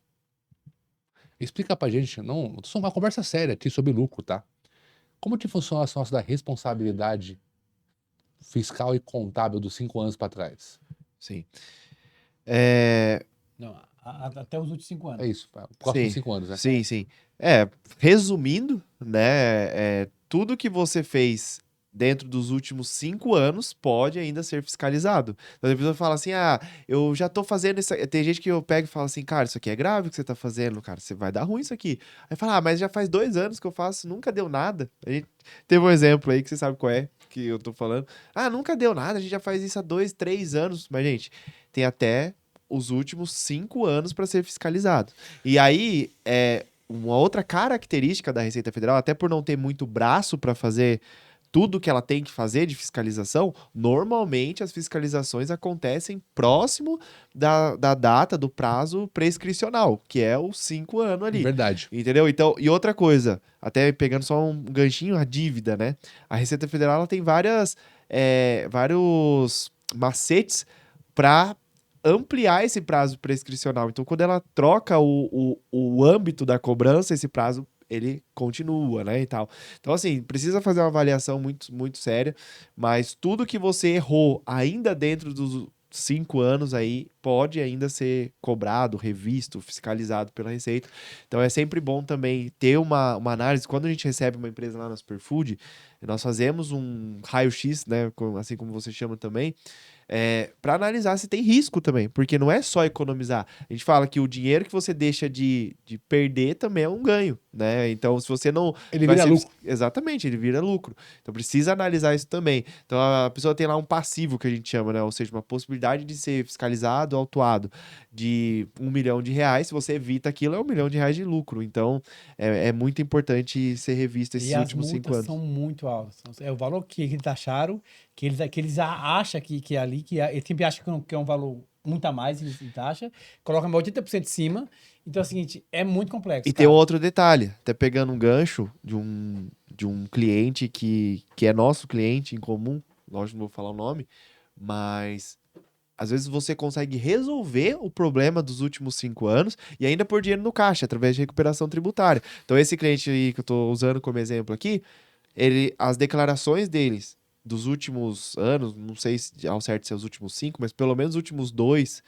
Explica pra gente, não, só uma conversa séria aqui sobre lucro, tá? Como que funciona a nossa da responsabilidade fiscal e contábil dos 5 anos para trás? Sim. Não, até os últimos 5 anos. É isso, próximos Sim. 5 anos, né? Sim. Resumindo, né, tudo que você fez dentro dos últimos 5 anos pode ainda ser fiscalizado. Então, a pessoa fala assim, eu já tô fazendo isso. Tem gente que eu pego e falo assim, cara, isso aqui é grave o que você tá fazendo, cara, você vai dar ruim isso aqui. Aí fala, mas já faz 2 anos que eu faço, nunca deu nada. A gente teve um exemplo aí que você sabe qual é, que eu tô falando. Nunca deu nada, a gente já faz isso há 2, 3 anos. Mas, gente, tem até os últimos 5 anos para ser fiscalizado. E aí, uma outra característica da Receita Federal, até por não ter muito braço para fazer tudo que ela tem que fazer de fiscalização, normalmente as fiscalizações acontecem próximo da data do prazo prescricional, que é os 5 anos ali. Verdade. Entendeu? Então, e outra coisa, até pegando só um ganchinho, a dívida, né? A Receita Federal ela tem vários macetes para ampliar esse prazo prescricional. Então, quando ela troca o âmbito da cobrança, esse prazo ele continua, né, e tal. Então, assim, precisa fazer uma avaliação muito, muito séria, mas tudo que você errou ainda dentro dos 5 anos aí, pode ainda ser cobrado, revisto, fiscalizado pela Receita. Então, é sempre bom também ter uma análise. Quando a gente recebe uma empresa lá na Superfood, nós fazemos um raio-x, né, assim como você chama também, para analisar se tem risco também, porque não é só economizar. A gente fala que o dinheiro que você deixa de perder também é um ganho. né? Então, se você não... Ele vai vira ser- lucro. Exatamente, ele vira lucro. Então, precisa analisar isso também. Então, a pessoa tem lá um passivo que a gente chama, né? Ou seja, uma possibilidade de ser fiscalizado, autuado de R$ 1 milhão. Se você evita aquilo, é R$ 1 milhão de lucro. Então, é muito importante ser revisto E esses as últimos 5 multas anos. são muito altas. É o valor que eles acharam, que eles acham que é ali, eles sempre acham que é um valor muito a mais, eles acham, colocam 80% de cima. Então é o seguinte, é muito complexo, E tem um cara. outro detalhe, até pegando um gancho de um cliente que é nosso cliente em comum, lógico, não vou falar o nome, mas às vezes você consegue resolver o problema dos últimos 5 anos e ainda pôr dinheiro no caixa, através de recuperação tributária. Então, esse cliente aí que eu estou usando como exemplo aqui, as declarações deles dos últimos anos, não sei se ao certo se é os últimos 5, mas pelo menos os últimos 2,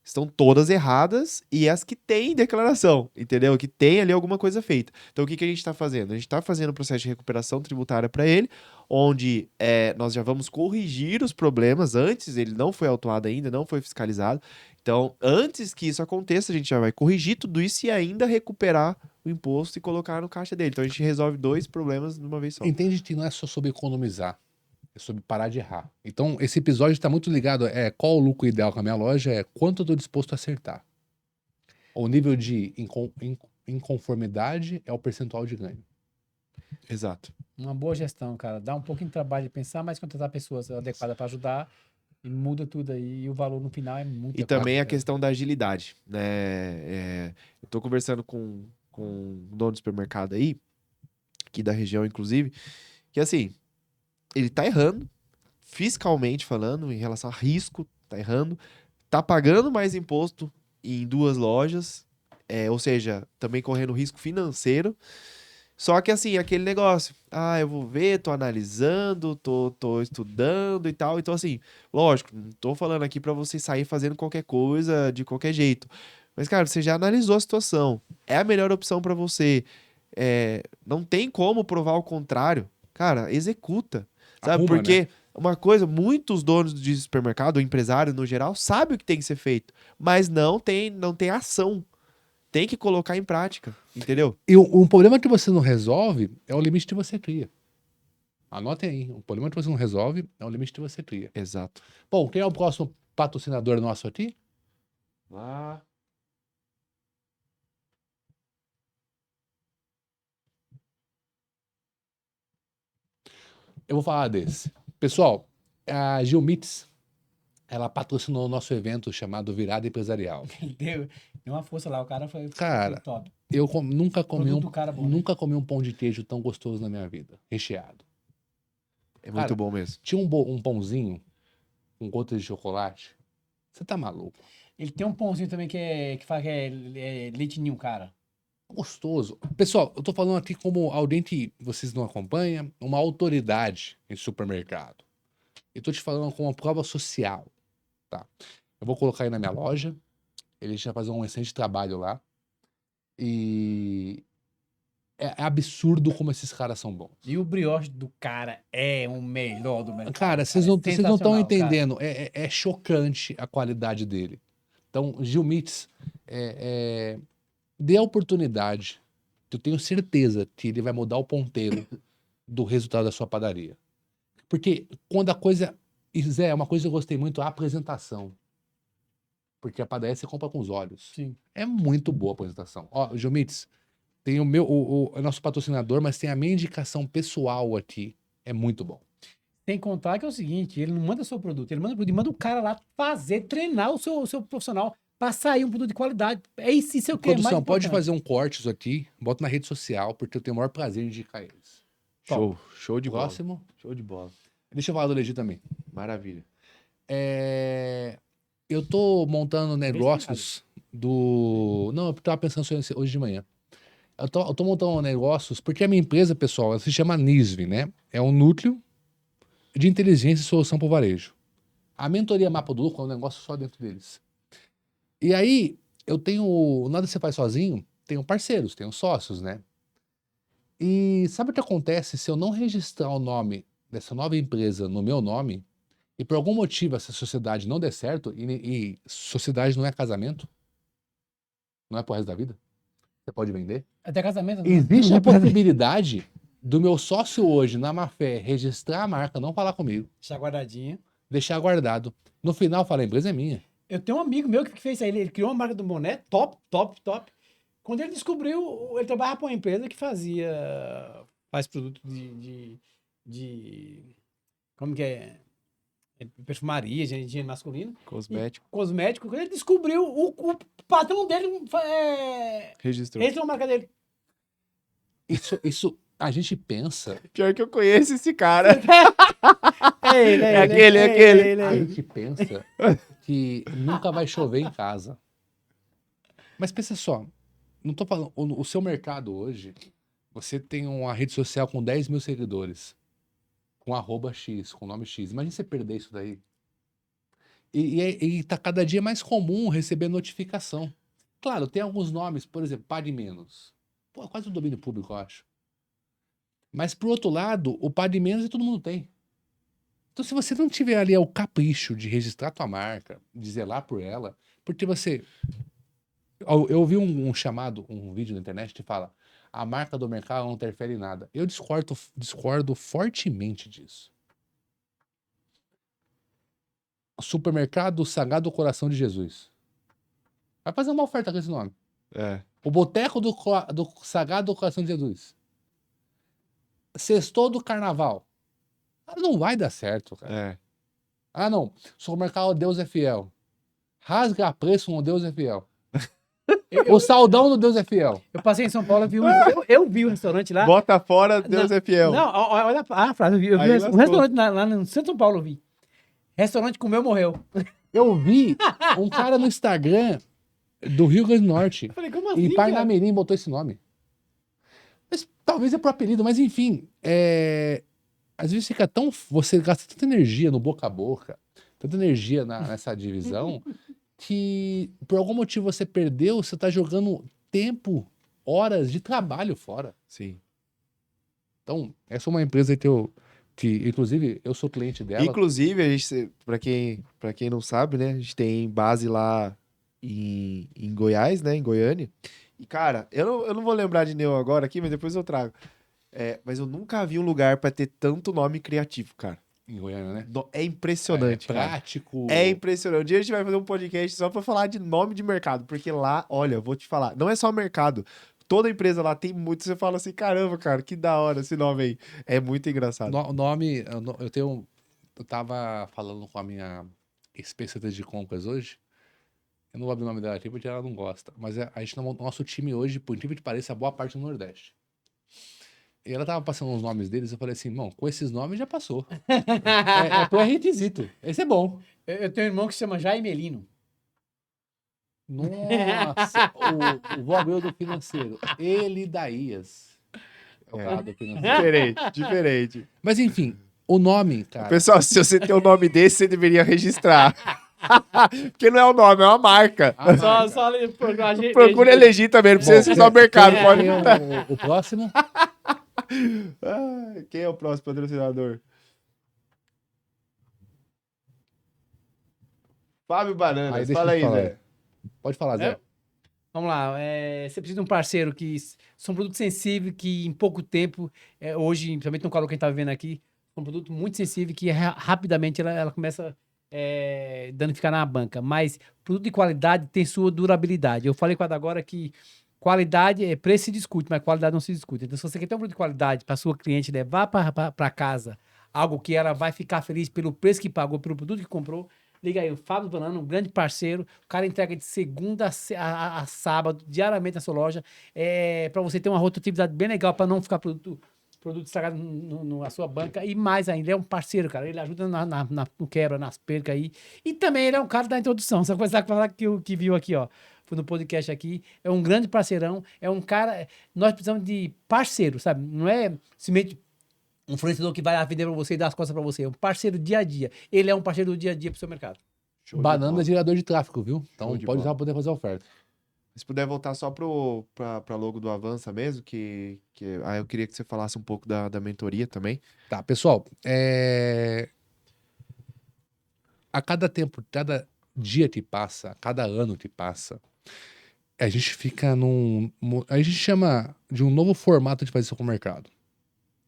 estão todas erradas e as que têm declaração, entendeu? Que tem ali alguma coisa feita. Então, o que a gente está fazendo? A gente está fazendo um processo de recuperação tributária para ele, onde nós já vamos corrigir os problemas antes, ele não foi autuado ainda, não foi fiscalizado. Então, antes que isso aconteça, a gente já vai corrigir tudo isso e ainda recuperar o imposto e colocar no caixa dele. Então, a gente resolve 2 problemas de uma vez só. Entende que não é só sobre economizar, é sobre parar de errar. Então, esse episódio está muito ligado qual o lucro ideal com a minha loja, quanto eu estou disposto a acertar. O nível de inconformidade é o percentual de ganho. Exato. Uma boa gestão, cara. Dá um pouquinho de trabalho de pensar, mas contratar pessoas adequadas para ajudar e muda tudo aí. E o valor no final é muito E também a questão da agilidade, né? Eu tô conversando com um dono de supermercado aí, aqui da região, inclusive, que assim, ele tá errando, fiscalmente falando, em relação a risco, tá errando, tá pagando mais imposto em 2 lojas, ou seja, também correndo risco financeiro. Só que assim, aquele negócio, eu vou ver, tô analisando, tô estudando e tal. Então, assim, lógico, não tô falando aqui pra você sair fazendo qualquer coisa de qualquer jeito. Mas, cara, você já analisou a situação. É a melhor opção pra você. Não tem como provar o contrário. Cara, executa. Sabe? Arruma, né? Porque uma coisa, muitos donos de supermercado, ou empresários no geral, sabem o que tem que ser feito, mas não tem ação. Tem que colocar em prática, entendeu? E um problema que você não resolve é o limite que você cria. Anotem aí. Um problema que você não resolve é o limite que você cria. Exato. Bom, quem é o próximo patrocinador nosso aqui? Lá. Eu vou falar desse. Pessoal, a Gilmits, ela patrocinou o nosso evento chamado Virada Empresarial. Deu uma força lá, o cara foi Cara, top. Eu nunca comi Produto do cara bom, né? nunca comi um pão de queijo tão gostoso na minha vida, recheado. É muito Cara, bom mesmo. Tinha um pãozinho com gotas de chocolate. Você tá maluco? Ele tem um pãozinho também que fala que é leite ninho, cara. Gostoso. Pessoal, eu tô falando aqui como alguém que vocês não acompanham, uma autoridade em supermercado. Eu tô te falando com uma prova social, tá? Eu vou colocar aí na minha loja. Ele já faz um excelente trabalho lá. E é absurdo como esses caras são bons. E o brioche do cara é o melhor do mercado. Cara, vocês é não estão sensacional, entendendo. É chocante a qualidade dele. Então, Gilmits, dê a oportunidade. Eu tenho certeza que ele vai mudar o ponteiro do resultado da sua padaria. Porque quando a coisa... E Zé, uma coisa que eu gostei muito, a apresentação. Porque a padaria você compra com os olhos. Sim. É muito boa a apresentação. Ó, Gilmits, tem o nosso patrocinador, mas tem a minha indicação pessoal aqui. É muito bom. Sem contar que é o seguinte, ele não manda só o produto, ele manda o produto, ele manda o cara lá fazer, treinar o seu profissional para sair um produto de qualidade. É isso é o que é mais Produção, pode importante. fazer um corte isso aqui, bota na rede social, porque eu tenho o maior prazer em indicar eles. Show de bola. Próximo. Show de bola. Deixa eu falar do Legi também. Maravilha. Eu tô montando negócios do... Não, eu tava pensando sobre isso hoje de manhã. Eu tô montando negócios, porque a minha empresa, pessoal, ela se chama NISV, né? É um núcleo de inteligência e solução para o varejo. A mentoria Mapa do Lucro é um negócio só dentro deles. E aí, eu tenho... Nada você faz sozinho, tenho parceiros, tenho sócios, né? E sabe o que acontece se eu não registrar o nome dessa nova empresa no meu nome e por algum motivo essa sociedade não der certo, e sociedade não é casamento, não é pro resto da vida, Você pode vender? Até casamento, não. Existe a possibilidade do meu sócio hoje, na má-fé, registrar a marca, não falar comigo, Deixar guardadinho. deixar guardado. No final, fala, a empresa é minha. Eu tenho um amigo meu que fez isso aí. Ele criou uma marca do boné top, top, top. Quando ele descobriu, ele trabalhava para uma empresa que faz produto de como que é? Perfumaria, higiene masculina. Cosmético. Cosmético. Quando ele descobriu, o patrão dele Registrou. registrou a marca dele. Isso a gente pensa, Pior que eu conheço esse cara. É ele, É aquele, é aquele. a gente pensa que nunca vai chover em casa. Mas pensa só, não tô falando, o seu mercado hoje, você tem uma rede social com 10 mil seguidores, com @X, com nome X. Imagina você perder isso daí. E tá cada dia mais comum receber notificação. Claro, tem alguns nomes, por exemplo, Pá de Menos. Pô, quase um domínio público, eu acho. Mas, por outro lado, o Pá de Menos todo mundo tem. Então, se você não tiver ali o capricho de registrar tua marca, de zelar por ela, porque você... Eu ouvi um vídeo na internet que fala a marca do mercado não interfere em nada. Eu discordo fortemente disso. Supermercado Sagrado Coração de Jesus. Vai fazer uma oferta com esse nome. É. O Boteco do Sagrado Coração de Jesus. Sextou do Carnaval. Não vai dar certo, cara. É. Ah, não. Supermercado Deus é Fiel. Rasga preço no Deus é Fiel. O saldão do Deus é Fiel. Eu passei em São Paulo, eu vi o restaurante lá. Bota fora, Deus é fiel. Não, olha a frase. Eu vi Aí um lascou. restaurante lá no centro de São Paulo, eu vi. Restaurante comeu, morreu. Eu vi um cara no Instagram do Rio Grande do Norte. Eu falei, como assim, Em cara? Parnamirim botou esse nome. Mas talvez é pro apelido, mas enfim. Às vezes fica tão. Você gasta tanta energia no boca a boca, tanta energia nessa divisão, que por algum motivo você perdeu, você tá jogando tempo, horas de trabalho fora. Sim. Então, essa é uma empresa que inclusive, eu sou cliente dela. Inclusive, a gente, pra quem não sabe, né? A gente tem base lá em Goiás, né? Em Goiânia. E, cara, eu não vou lembrar de nenhum agora aqui, mas depois eu trago. Mas eu nunca vi um lugar pra ter tanto nome criativo, cara. Em Goiânia, né? É impressionante, cara. Prático. É impressionante. Um dia a gente vai fazer um podcast só pra falar de nome de mercado, porque lá, olha, eu vou te falar, não é só mercado. Toda empresa lá tem muito, você fala assim, caramba, cara, que da hora esse nome aí. É muito engraçado. O nome, eu tava falando com a minha especialista de compras hoje. Eu não vou abrir o nome dela aqui porque ela não gosta. Mas a gente, nosso time hoje, por incrível que pareça, boa parte no Nordeste. E ela tava passando os nomes deles, eu falei assim, irmão, com esses nomes já passou. É requisito. Esse é bom. Eu tenho um irmão que se chama Jaime Elino. Nossa, vou abrir o do financeiro. Ele Daías. É o cara do financeiro. Diferente. Mas enfim, o nome, cara. Pessoal, se você tem um nome desse, você deveria registrar. Porque não é o nome, é uma marca. Só Procura elegir também, não precisa ser só o mercado. Pode... O próximo? Quem é o próximo patrocinador? Fábio Bananas. deixa Fala eu aí, falar. Zé. Pode falar, Zé. Vamos lá, você precisa de um parceiro que são produtos sensíveis que em pouco tempo, hoje, principalmente no calor que a gente está vivendo aqui, é um produto muito sensível que rapidamente ela começa a danificar na banca. Mas produto de qualidade tem sua durabilidade. Eu falei com a agora que qualidade, preço se discute, mas qualidade não se discute. Então, se você quer ter um produto de qualidade para sua cliente levar para casa algo que ela vai ficar feliz pelo preço que pagou, pelo produto que comprou, liga aí, o Fábio Banana, um grande parceiro. O cara entrega de segunda a sábado, diariamente na sua loja. Para você ter uma rotatividade bem legal, para não ficar produto estragado na sua banca. E mais ainda, ele é um parceiro, cara. Ele ajuda no quebra, nas percas aí. E também ele é um cara da introdução. Você vai falar que viu aqui, ó. Foi no podcast aqui. É um grande parceirão. É um cara... Nós precisamos de parceiro, sabe? Não é simplesmente um fornecedor que vai vender para você e dar as costas para você. É um parceiro dia a dia. Ele é um parceiro do dia a dia pro seu mercado. Banana é gerador de tráfego, viu? Então Show de pode bola. já poder fazer oferta. Se puder voltar só pra logo do Avança mesmo, eu queria que você falasse um pouco da mentoria também. Tá, pessoal, a cada tempo, cada dia que passa, a cada ano que passa, a gente fica a gente chama de um novo formato de fazer isso com o mercado.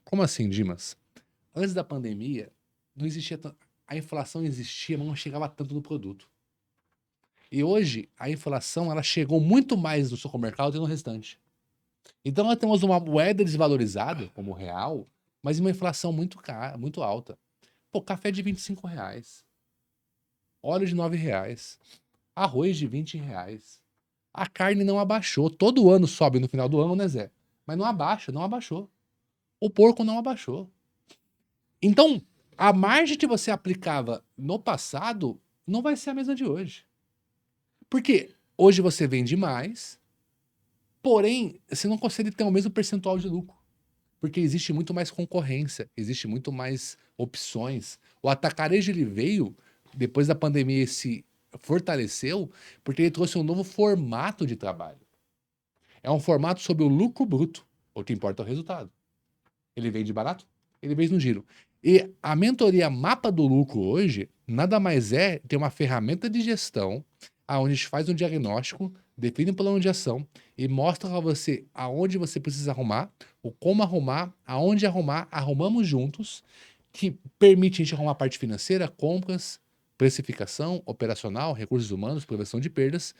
Como assim, Dimas? Antes da pandemia, não existia a inflação existia, mas não chegava tanto no produto. E hoje, a inflação ela chegou muito mais no supermercado do que no restante. Então, nós temos uma moeda desvalorizada, como o real, mas uma inflação muito cara, muito alta. Pô, café de R$ 25, óleo de R$ 9, arroz de R$ 20. A carne não abaixou. Todo ano sobe no final do ano, né, Zé? Mas não abaixa, não abaixou. O porco não abaixou. Então, a margem que você aplicava no passado não vai ser a mesma de hoje. Porque hoje você vende mais, porém, você não consegue ter o mesmo percentual de lucro. Porque existe muito mais concorrência, existe muito mais opções. O atacarejo ele veio, depois da pandemia, se fortaleceu, porque ele trouxe um novo formato de trabalho. É um formato sobre o lucro bruto. O que importa é o resultado. Ele vende barato, ele vende no giro. E a mentoria Mapa do Lucro hoje nada mais é ter uma ferramenta de gestão aonde a gente faz um diagnóstico, define um plano de ação e mostra para você aonde você precisa arrumar, o como arrumar, aonde arrumar, arrumamos juntos, que permite a gente arrumar a parte financeira, compras, precificação, operacional, recursos humanos, prevenção de perdas,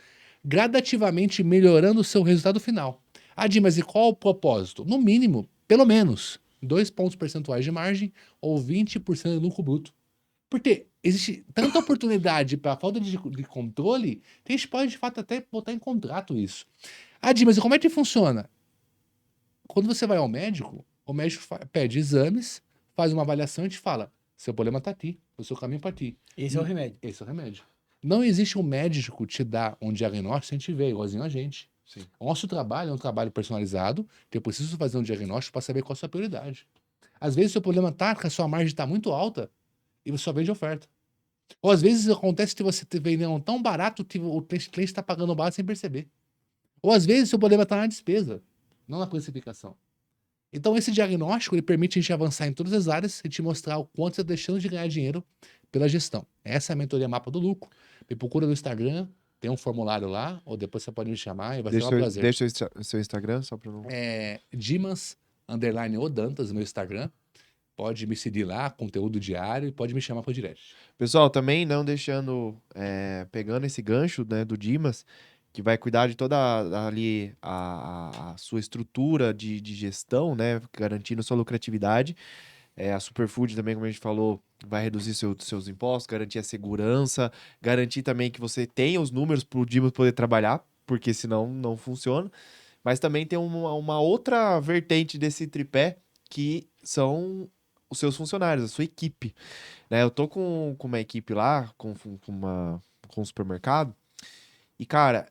gradativamente melhorando o seu resultado final. Ah, Di, mas e qual o propósito? No mínimo, pelo menos, 2 pontos percentuais de margem ou 20% de lucro bruto. Porque existe tanta oportunidade para falta de controle que a gente pode, de fato, até botar em contrato isso. Ah, Di, mas e como é que funciona? Quando você vai ao médico, o médico pede exames, faz uma avaliação e te fala: seu problema está aqui, o seu caminho para ti. Esse é o remédio. Esse é o remédio. Não existe um médico que te dá um diagnóstico sem te ver, igualzinho a gente. Sim. O nosso trabalho é um trabalho personalizado, que eu preciso fazer um diagnóstico para saber qual a sua prioridade. Às vezes o seu problema está que a sua margem está muito alta e você só vende oferta. Ou às vezes acontece que você vendendo tão barato que o cliente está pagando barato sem perceber. Ou às vezes o seu problema está na despesa, não na precificação. Então esse diagnóstico ele permite a gente avançar em todas as áreas e te mostrar o quanto você está deixando de ganhar dinheiro pela gestão. Essa é a mentoria Mapa do Lucro. Me procura no Instagram, tem um formulário lá, ou depois você pode me chamar e vai ser um prazer. Deixa o seu Instagram, só para não... É Dimas_Odantas, meu Instagram. Pode me seguir lá, conteúdo diário, e pode me chamar por direct. Pessoal, também não deixando, pegando esse gancho, né, do Dimas, que vai cuidar de toda ali a sua estrutura de gestão, né, garantindo sua lucratividade. A Superfood também, como a gente falou, vai reduzir seus impostos, garantir a segurança, garantir também que você tenha os números para o Dimas poder trabalhar, porque senão não funciona. Mas também tem uma outra vertente desse tripé, que são os seus funcionários, a sua equipe. Né? Eu tô com uma equipe lá, com um supermercado, e, cara,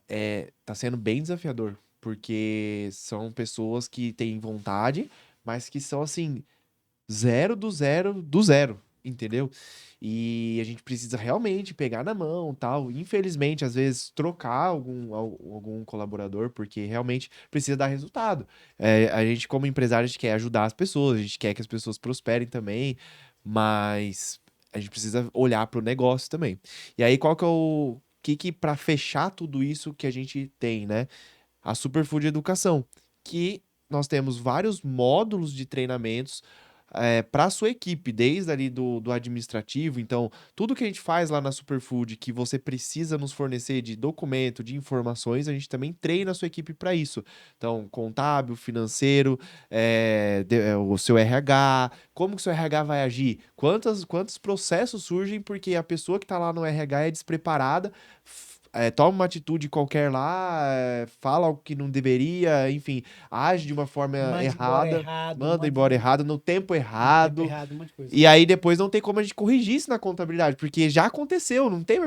tá sendo bem desafiador, porque são pessoas que têm vontade, mas que são, assim, zero do zero do zero, entendeu? E a gente precisa realmente pegar na mão, tal. Infelizmente, às vezes, trocar algum colaborador, porque realmente precisa dar resultado. A gente, como empresário, a gente quer ajudar as pessoas, a gente quer que as pessoas prosperem também, mas a gente precisa olhar para o negócio também. E aí, qual que é o... que para fechar tudo isso que a gente tem, né? A Superfood Educação, que nós temos vários módulos de treinamentos para a sua equipe, desde ali do administrativo. Então, tudo que a gente faz lá na Superfood, que você precisa nos fornecer de documento, de informações, a gente também treina a sua equipe para isso. Então, contábil, financeiro, o seu RH, como que o seu RH vai agir? Quantos processos surgem porque a pessoa que está lá no RH é despreparada, toma uma atitude qualquer lá, fala algo que não deveria, enfim, age de uma forma errada, manda embora errado, no tempo errado. Um monte de coisa. E aí depois não tem como a gente corrigir isso na contabilidade, porque já aconteceu, não tem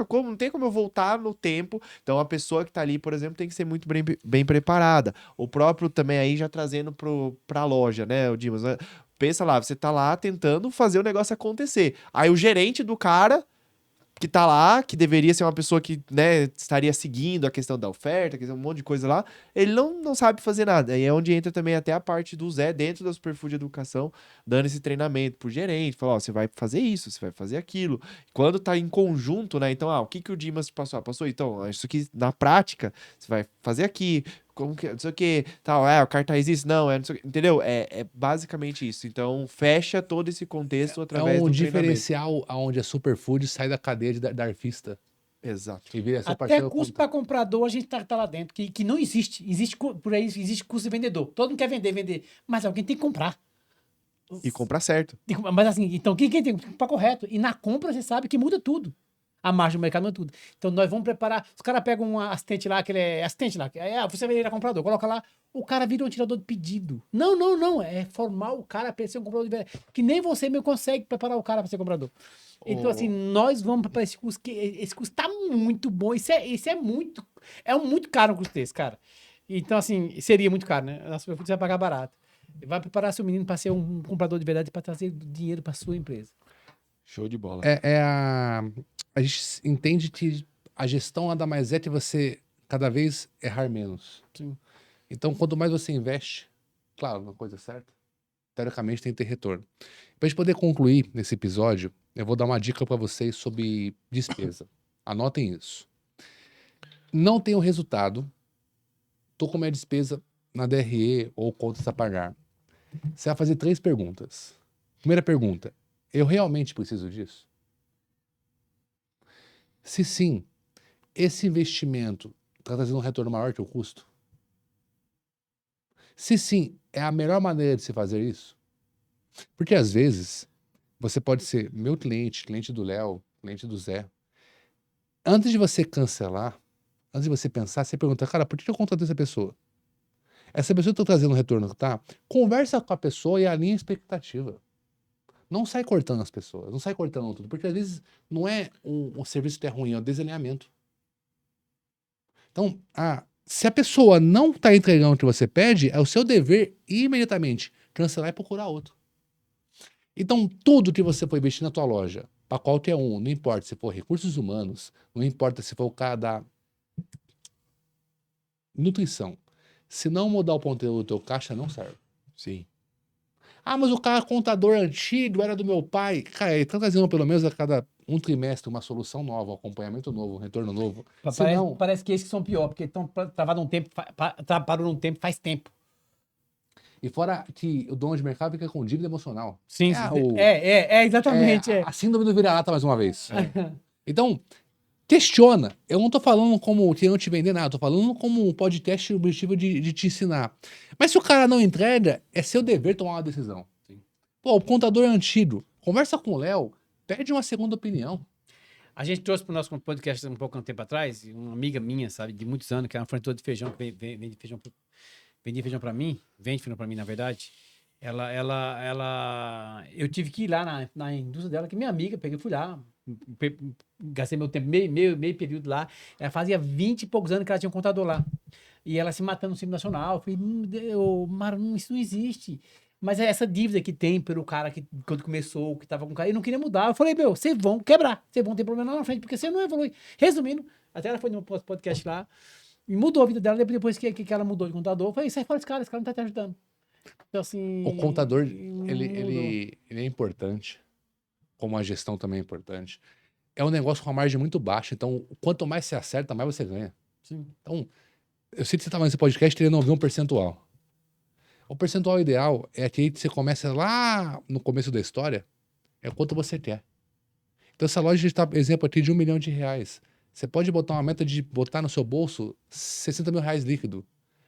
como eu voltar no tempo. Então a pessoa que tá ali, por exemplo, tem que ser muito bem preparada. O próprio também aí já trazendo pra loja, né, o Dimas? Pensa lá, você tá lá tentando fazer o negócio acontecer. Aí o gerente do cara que tá lá, que deveria ser uma pessoa que, né, estaria seguindo a questão da oferta, um monte de coisa lá, ele não sabe fazer nada. Aí é onde entra também até a parte do Zé dentro da Superfood Educação, dando esse treinamento pro gerente, falar, ó, você vai fazer isso, você vai fazer aquilo. Quando tá em conjunto, né, então, o que o Dimas passou? Passou, então, isso aqui na prática, você vai fazer aqui, como que, não sei o que, tal, o cartaz isso, não, não sei o que, entendeu? É basicamente isso. Então, fecha todo esse contexto É através um do treinamento. diferencial onde a Superfood sai da cadeia de darfista Exato. e vira seu Até parceiro. curso para comprador a gente tá lá dentro, que não existe. Por aí existe curso de vendedor. Todo mundo quer vender. Mas alguém tem que comprar. E comprar certo. Mas assim, então quem tem que comprar correto? E na compra você sabe que muda tudo. A margem do mercado muda tudo. Então nós vamos preparar. Os caras pegam um assistente lá, que ele é assistente lá. Você vai virar comprador, coloca lá. O cara vira um tirador de pedido. Não. É formar o cara para ser um comprador de verdade. Que nem você mesmo consegue preparar o cara para ser comprador. Então, assim, nós vamos para esse curso, que esse curso tá muito bom. Isso é muito. É muito caro um curso desse, cara. Então, assim, seria muito caro, né? A Superfood vai pagar barato. Vai preparar seu menino para ser um comprador de verdade, para trazer dinheiro para sua empresa. Show de bola. A gente entende que a gestão nada mais é que você cada vez errar menos. Sim. Então, quanto mais você investe, claro, na coisa certa, teoricamente tem que ter retorno. Para a gente poder concluir nesse episódio, eu vou dar uma dica para vocês sobre despesa. Anotem isso. Não tenho resultado, tô com minha despesa na DRE ou contas a pagar. Você vai fazer 3 perguntas. Primeira pergunta, eu realmente preciso disso? Se sim, esse investimento está trazendo um retorno maior que o custo? Se sim, é a melhor maneira de se fazer isso? Porque às vezes você pode ser meu cliente, cliente do Léo, cliente do Zé. Antes de você cancelar, antes de você pensar, você pergunta, cara, por que eu contratei essa pessoa? Essa pessoa está trazendo um retorno, tá? Conversa com a pessoa e alinha a expectativa. Não sai cortando as pessoas, não sai cortando tudo, porque às vezes não é um serviço que é ruim, é o desalinhamento. Então, se a pessoa não está entregando o que você pede, é o seu dever imediatamente cancelar e procurar outro. Então, tudo que você for investir na tua loja, para qualquer um, não importa se for recursos humanos, não importa se for o cara da nutrição, se não mudar o ponteiro do teu caixa, não serve. Sim. Mas o cara contador antigo era do meu pai. Cara, ele tá trazendo pelo menos a cada um trimestre uma solução nova, um acompanhamento novo, um retorno novo. Parece que esses que são pior, porque estão travados um tempo, parou num tempo, faz tempo. E fora que o dono de mercado fica com dívida emocional. Sim, exatamente. A síndrome do vira-lata mais uma vez. Então, questiona. Eu não tô falando como que não te vender nada, eu tô falando como um podcast objetivo de te ensinar. Mas se o cara não entrega, é seu dever tomar uma decisão. Sim. Pô, o contador é antigo. Conversa com o Léo, pede uma segunda opinião. A gente trouxe para o nosso podcast um pouco tempo atrás, uma amiga minha, sabe, de muitos anos, que é uma fornecedora de feijão, que vende feijão, vendia feijão para mim, vende feijão para mim, na verdade. Eu tive que ir lá na indústria dela, que minha amiga, fui lá, gastei meu tempo, meio período lá. Ela fazia 20 e poucos anos que ela tinha um contador lá. E ela se matando no Simples Nacional. Eu falei, Mara, isso não existe. Mas é essa dívida que tem pelo cara que, quando começou, que tava com o cara, e não queria mudar. Eu falei, vocês vão quebrar, vocês vão ter problema lá na frente, porque você não evolui. Resumindo, até ela foi no podcast lá, e mudou a vida dela, depois que ela mudou de contador. Eu falei, sai fora desse cara não tá te ajudando. Então, assim... O contador, ele é importante, como a gestão também é importante. É um negócio com uma margem muito baixa, então quanto mais você acerta, mais você ganha. Sim. Então, eu sei que você estava nesse podcast querendo ouvir um percentual. O percentual ideal é aquele que você começa lá no começo da história, é quanto você quer. Então, essa loja está, exemplo aqui, de R$1 milhão. Você pode botar uma meta de botar no seu bolso R$60 mil líquido.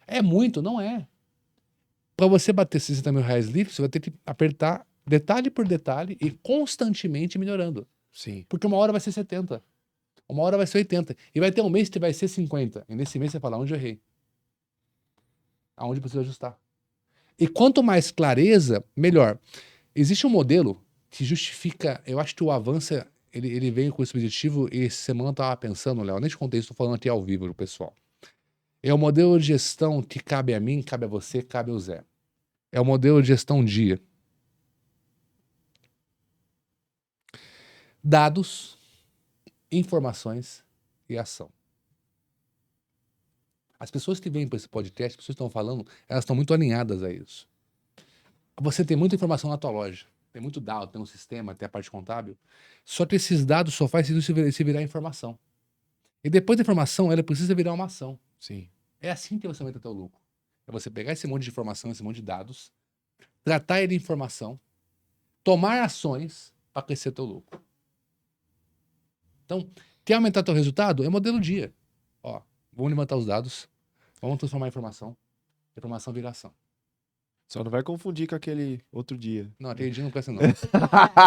É muito? Não é. Para você bater R$60 mil líquido, você vai ter que apertar detalhe por detalhe e constantemente melhorando. Sim. Porque uma hora vai ser 70, uma hora vai ser 80, e vai ter um mês que vai ser 50. E nesse mês você fala, onde eu errei? Aonde preciso ajustar? E quanto mais clareza, melhor. Existe um modelo que justifica, eu acho que o Avança, ele veio com esse objetivo, e essa semana eu estava pensando, Léo, nem te contei isso, estou falando aqui ao vivo pro pessoal. É o modelo de gestão que cabe a mim, cabe a você, cabe ao Zé. É o modelo de gestão dia. Dados, informações e ação. As pessoas que vêm para esse podcast, as pessoas que estão falando, elas estão muito alinhadas a isso. Você tem muita informação na tua loja, tem muito dado, tem um sistema, tem a parte contábil, só que esses dados só faz sentido se virar informação. E depois da informação, ela precisa virar uma ação. Sim. É assim que você aumenta teu lucro. É você pegar esse monte de informação, esse monte de dados, tratar ele de informação, tomar ações para crescer teu lucro. Então, quer aumentar teu resultado? É modelo dia. Ó, vamos levantar os dados, vamos transformar em informação. Informação vira ação. Só não vai confundir com aquele outro dia. Não, aquele dia não presta não.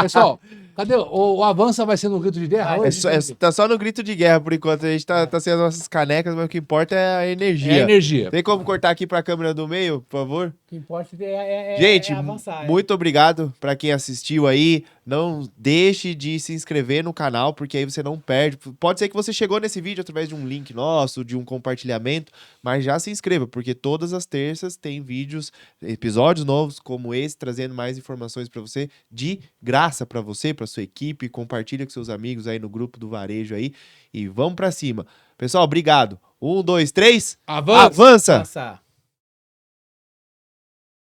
Pessoal, cadê? O Avança vai ser no grito de guerra hoje? Tá só no grito de guerra por enquanto. A gente tá sem as nossas canecas, mas o que importa é a energia. É energia. Tem como cortar aqui pra câmera do meio, por favor? O que importa é Gente, avançar. muito obrigado pra quem assistiu aí. Não deixe de se inscrever no canal, porque aí você não perde. Pode ser que você chegou nesse vídeo através de um link nosso, de um compartilhamento, mas já se inscreva, porque todas as terças tem vídeos, episódios novos como esse, trazendo mais informações pra você, de graça pra você, pra sua equipe. Compartilha com seus amigos aí no grupo do Varejo aí. E vamos pra cima. Pessoal, obrigado. 1, 2, 3. Avança! Avança! Avançar.